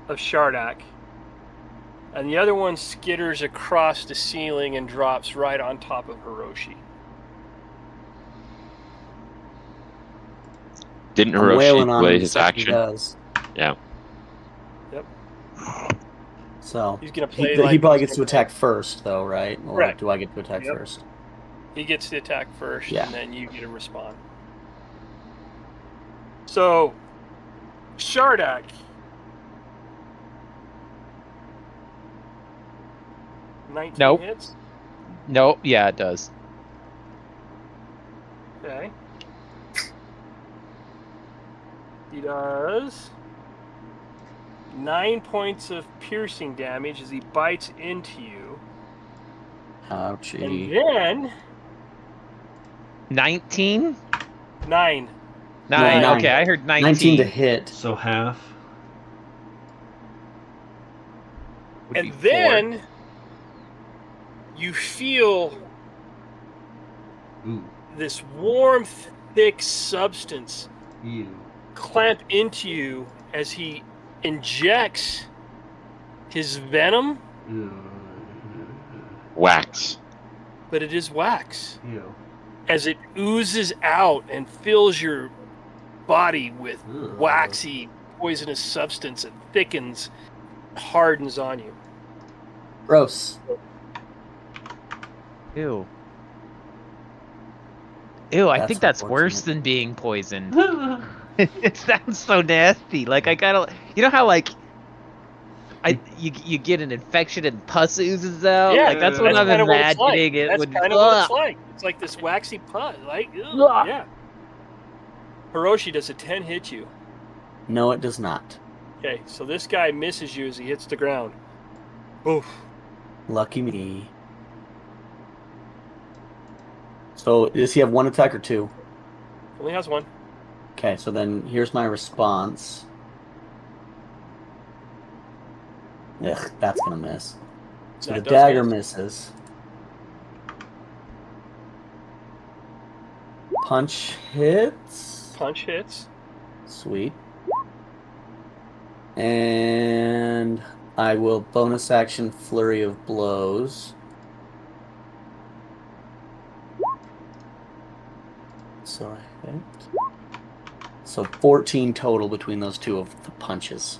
of Shardak. And the other one skitters across the ceiling and drops right on top of Hiroshi. Didn't I'm wailing Hiroshi on play him his the second he action? does. Yeah. Yep. So He's going to he, play he like probably he's gets to gonna play. attack first, though, right? Or Correct. do I get to attack Yep. first? He gets to attack first, Yeah. and then you get to respond. So, Shardak. Nope. Hits. Nope, yeah, it does. Okay. He does 9 points of piercing damage as he bites into you. And Ouchie. then 19? 9. 9, nine. okay, I heard 19. 19 to hit. So half. Would And be 4. then you feel Ooh. this warm, thick substance Ew. clamp into you as he injects his venom, Ew. Wax. but it is wax. Ew. As it oozes out and fills your body with Ugh. waxy, poisonous substance and thickens, hardens on you. Gross. Ew. Ew, I That's think that's worse unfortunate. than being poisoned. It sounds so nasty. Like, I gotta... You know how, like... You get an infection and pus oozes out? Yeah, like, that's what that's I'm kind of what it's like. imagining it That's would... kind of what it's Ugh. like. It's like this waxy pus. Like, ugh, Ugh. yeah. Hiroshi, does a 10 hit you? No, it does not. Okay, so this guy misses you as he hits the ground. Oof. Lucky me. So, does he have one attack or two? Only has one. Okay, so then here's my response. Ugh, that's gonna miss. So That the does dagger miss. misses. punch hits. Punch hits. Sweet. And I will bonus action flurry of blows. So I hit. So 14 total between those two of the punches.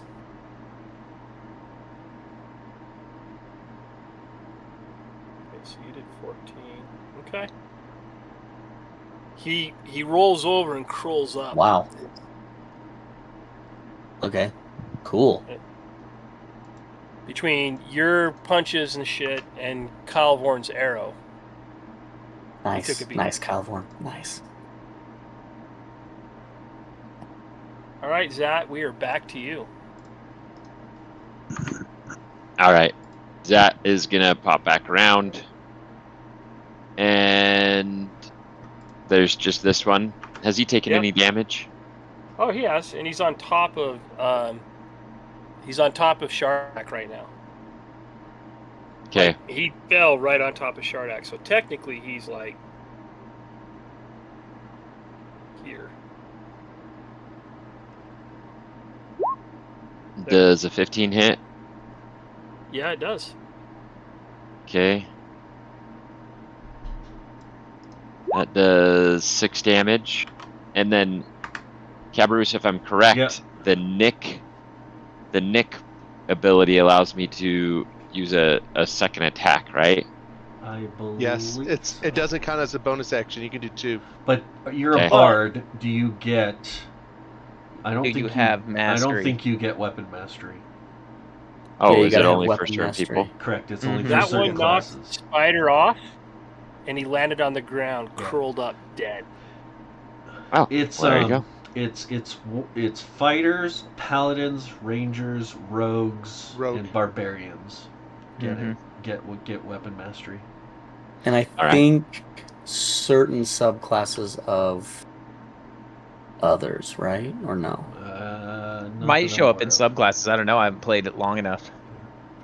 Okay, so you did 14. Okay. He rolls over and crawls up. Wow. Okay. Cool. Between your punches and shit and Kylvorn's arrow. Nice. took a beat. Nice, Kylvorn. Nice. All right, Zat, we are back to you. All right. Zat is going to pop back around. And there's just this one. Has he taken Yep. any damage? Oh, he has, and he's on top of Shardak right now. Okay. Like, he fell right on top of Shardak, so technically he's like here. Does a 15 hit? Yeah, it does. Okay. That does 6 damage. And then, Cabarus, if I'm correct, Yep. the Nick ability allows me to use a second attack, right? I believe. Yes, it doesn't count as a bonus action. You can do 2. But you're Okay. a bard. Do you get? I don't Do think you have I mastery? don't think you get weapon mastery. Oh, Yeah, you is it gotta have only for weapon certain mastery. people? Correct. It's only Mhm. for That certain one knocked classes. Spider off, and he landed on the ground, Yeah. curled up, dead. Oh, It's well, there you go. It's fighters, paladins, rangers, rogues, Rogue. and barbarians. Get Mhm. it? Get weapon mastery. And I All right. think certain subclasses of others, right? Or no? Not Might that show I'm up in aware of. subclasses. I don't know. I haven't played it long enough.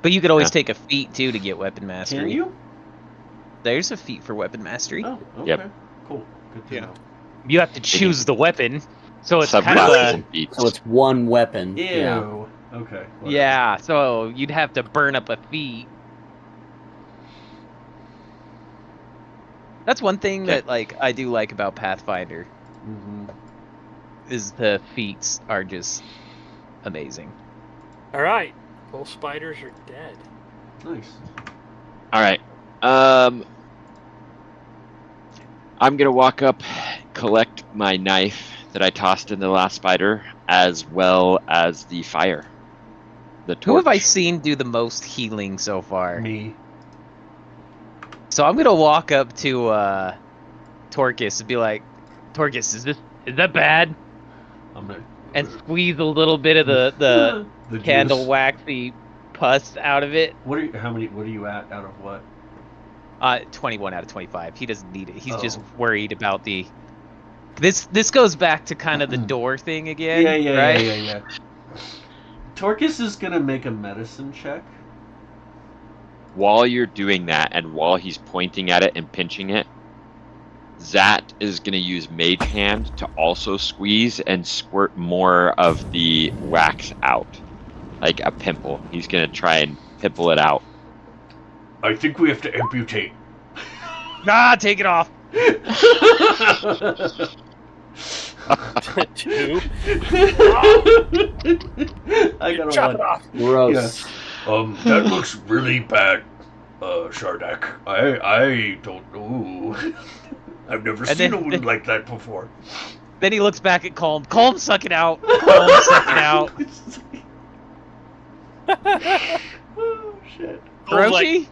But you could always Yeah. take a feat too to get weapon mastery. Can you? There's a feat for weapon mastery. Oh, okay. Yep. Cool. Good to Yeah. know. You have to choose the weapon, so it's kind of Subclasses a and feats. So it's one weapon. Ew. Yeah. Okay. whatever. yeah. So you'd have to burn up a feat. That's one thing Okay. that like I do like about Pathfinder Mhm. is the feats are just amazing. All right, both spiders are dead. Nice. All right. I'm gonna walk up, collect my knife that I tossed in the last spider, as well as the fire, the torch. Who have I seen do the most healing so far? Me. So I'm gonna walk up to Torcus and be like, Torcus, is that bad? I'm gonna. And squeeze a little bit of the the candle juice. waxy pus out of it. What are you? How many? What are you at? Out of what? 21 out of 25. He doesn't need it. He's just Oh. worried about the. This goes back to kind of the door thing again, Yeah. right? Torcus is gonna make a medicine check. While you're doing that, and while he's pointing at it and pinching it, Zat is gonna use Mage Hand to also squeeze and squirt more of the wax out, like a pimple. He's gonna try and pimple it out. I think we have to amputate. Nah, take it off. Two. I got a Chop one. it off. Gross. That looks really bad, Shardak. I don't know. I've never And seen then- a wound like that before. Then he looks back at Calm. Calm, suck it out. Calm, suck it out. Oh shit. I was like, Hiroshi?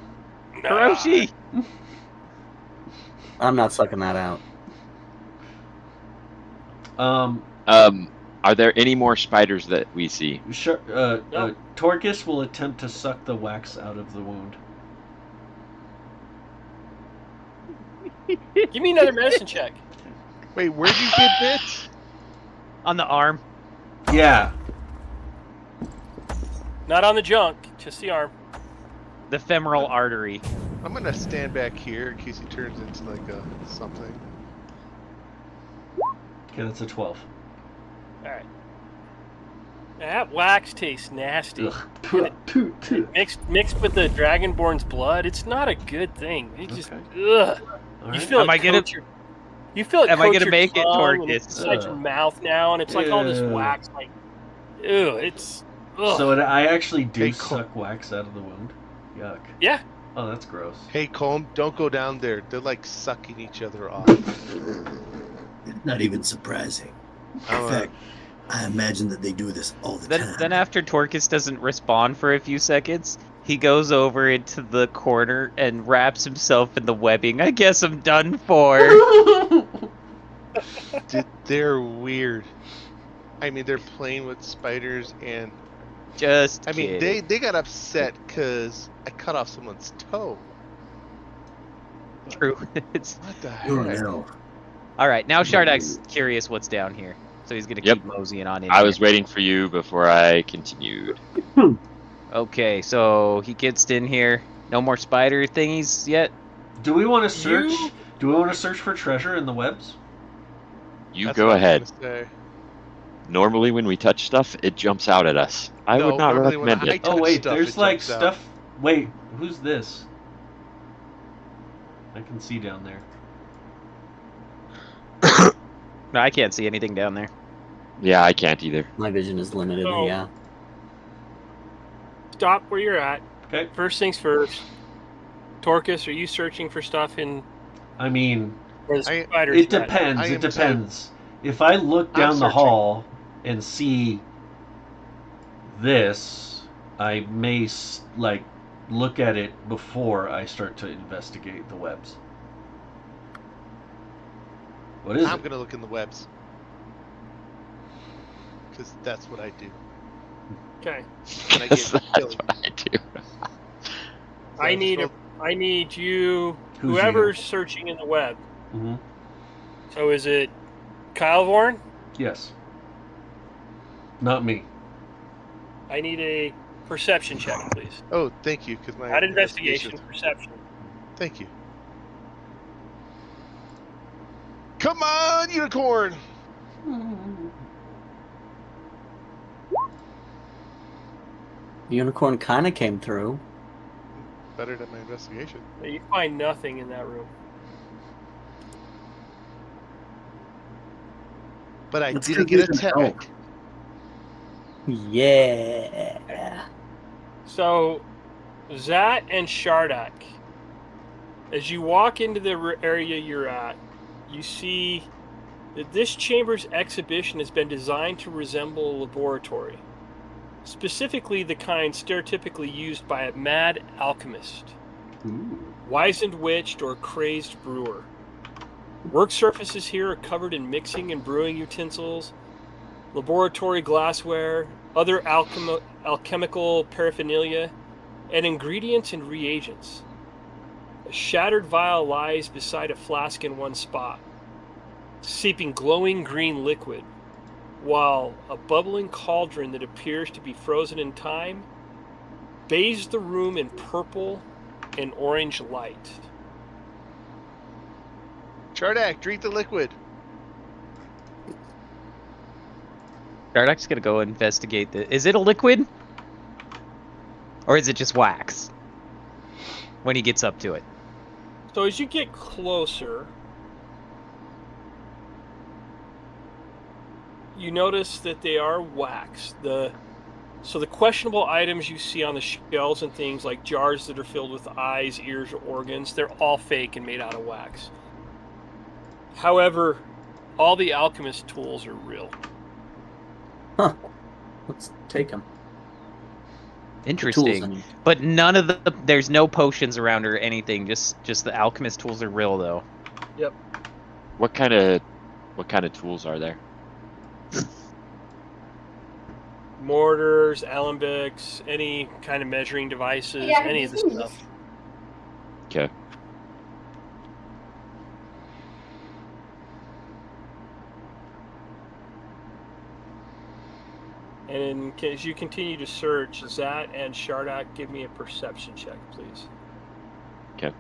nah. Hiroshi? I'm not sucking that out. Are there any more spiders that we see? No. Torcus will attempt to suck the wax out of the wound. Give me another medicine check. Wait, where'd you get bit? On the arm. Yeah. Not on the junk, just the arm. The femoral artery. I'm gonna stand back here in case he turns into like a something. Okay, that's a 12. All right. That wax tastes nasty. Ugh. Mixed with the Dragonborn's blood, it's not a good thing. It just Okay. ugh. All You right. feel Am it I gonna- coat your. You feel it Am I coat gonna your make it, tongue and Torkus? it's inside your mouth now, and it's like all this Ew. wax. Like, ew, it's. Ugh. So I actually do Hey, Cole. suck wax out of the wound. Yuck. Yeah. Oh, that's gross. Hey, Colm, don't go down there. They're like sucking each other off. Not even surprising. In fact, I imagine that they do this all the time. Then after Torkus doesn't respond for a few seconds, he goes over into the corner and wraps himself in the webbing. I guess I'm done for. Dude, they're weird. I mean, they're playing with spiders, and Just I mean, kidding. they got upset because I cut off someone's toe. True. It's What the Oh heck? no. all right. Now Shardak's curious what's down here, so he's gonna Yep. keep moseying on in. I here. was waiting for you before I continued. Okay, so he gets in here. No more spider thingies yet. Do we want to search? You- Do we want to search for treasure in the webs? You That's go what I was ahead. gonna say. Normally, when we touch stuff, it jumps out at us. I No, would not normally when recommend I it. touch Oh wait, stuff, there's it like jumps out. stuff. Wait, who's this? I can see down there. No, I can't see anything down there. Yeah, I can't either. My vision is limited. So- Yeah. Stop where you're at. Okay. First things first. Torkus, are you searching for stuff in I mean, where the I- spiders? it at? depends. I It am depends. If I look I'm down the searching. hall and see this, I may like look at it before I start to investigate the webs. What is I'm it? gonna look in the webs. Because that's what I do. Okay. When I That's get killed. what I do. I need you. Who's Whoever's searching in the web. Mm-hmm. So is it Kylvorn? Yes. Not me. I need a perception check, please. Oh, thank you. Because my Not investigation, perception. Thank you. Come on, unicorn! The unicorn kind of came through. Better than my investigation. You find nothing in that room. But I Let's didn't give get this an L. attacked. Yeah. So, Zat and Shardak, as you walk into the area you're at, you see that this chamber's exhibition has been designed to resemble a laboratory. Specifically, the kind stereotypically used by a mad alchemist, Ooh. wizened witch, or crazed brewer. Work surfaces here are covered in mixing and brewing utensils, laboratory glassware, other alchemical paraphernalia, and ingredients and reagents. A shattered vial lies beside a flask in one spot, seeping glowing green liquid, while a bubbling cauldron that appears to be frozen in time bathes the room in purple and orange light. Chardak, drink the liquid. Shardak's gonna go investigate the. Is it a liquid? Or is it just wax? When he gets up to it. So as you get closer, you notice that they are wax. So the questionable items you see on the shelves and things like jars that are filled with eyes, ears, or organs, they're all fake and made out of wax. However, all the alchemist tools are real. Huh. Let's take them. Interesting. But none of the. There's no potions around or anything. Just the alchemist tools are real though. Yep. What kind of tools are there? Mortars, alembics, any kind of measuring devices, any of this stuff. Okay. And as you continue to search, Zat and Shardak, give me a perception check, please. Okay.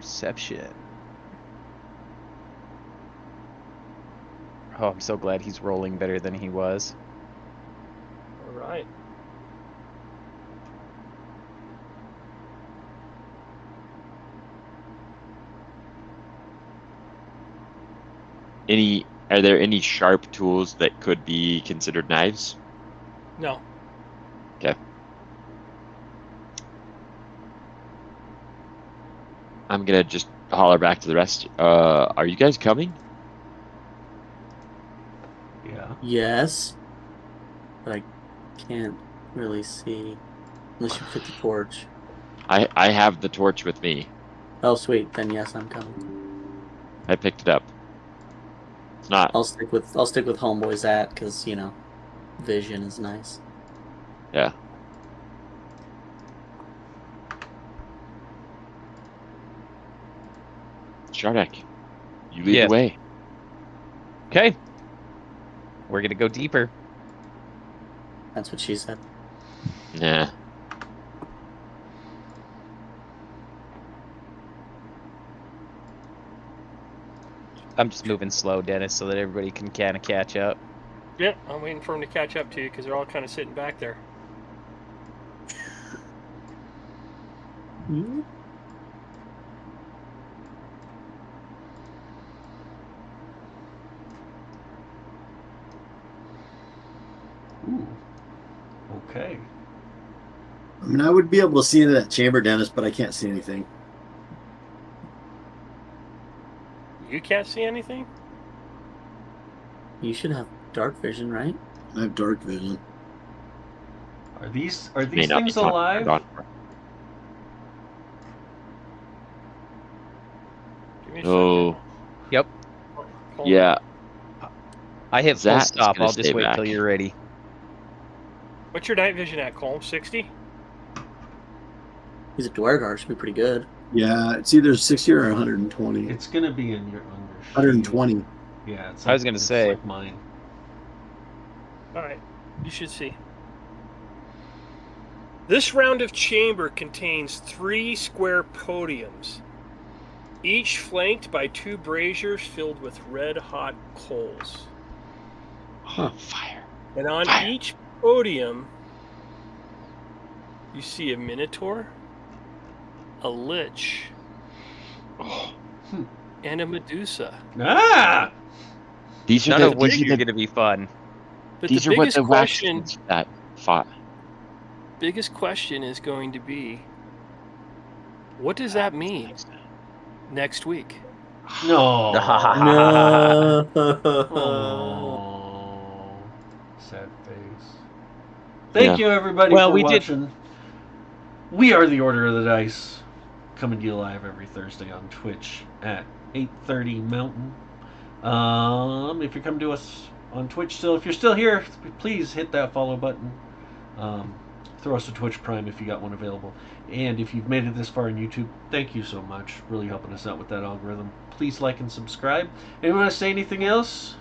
Perception. Oh, I'm so glad he's rolling better than he was. All right. Are there any sharp tools that could be considered knives? No. Okay. I'm gonna just holler back to the rest. Are you guys coming? Yeah. Yes. But I can't really see. Unless you put the torch. I have the torch with me. Oh, sweet. Then yes, I'm coming. I picked it up. It's not. I'll stick with Homeboy's at because vision is nice. Yeah. Shardek, you lead Yes. the way. Okay. We're gonna go deeper. That's what she said. Nah. I'm just moving slow, Dennis, so that everybody can kind of catch up. Yep, I'm waiting for them to catch up to you because they're all kind of sitting back there. Ooh. Okay. I mean, I would be able to see into that chamber, Dennis, but I can't see anything. You can't see anything? You should have dark vision, right? I have dark vision. Are these May things not be alive? on. Give me a Oh, Yep. second. Hold yeah. I hit full Zach is stop. gonna I'll just stay wait back. till you're ready. on. What's your night vision at, Colm? 60? He's a Dwargar. Should be pretty good. Yeah, it's either 60 or 120. It's gonna be in your under. 120. Yeah, it's. I was gonna it's say. like mine. All right, you should see. This round of chamber contains 3 square podiums, each flanked by 2 braziers filled with red-hot coals. Oh, fire. And on Fire. each podium, you see a minotaur, a lich, Oh. and a medusa. Ah! These are None the of which these are are the, going to be fun. But these the are what biggest the wax question, kids that fought. is going to be, what does that mean next week? No. No. Oh. Sad face. Thank Yeah. you, everybody, Well, for we did- watching. We are the Order of the Dice, coming to you live every Thursday on Twitch at 8:30 Mountain. If you're coming to us on Twitch still, if you're still here, please hit that follow button. Throw us a Twitch Prime if you got one available. And if you've made it this far on YouTube, thank you so much. Really helping us out with that algorithm. Please like and subscribe. Anyone want to say anything else?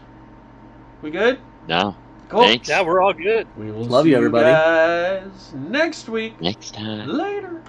We good? No. Cool. Thanks. Yeah, we're all good. We will Love see you, everybody. guys next week. Next time. Later.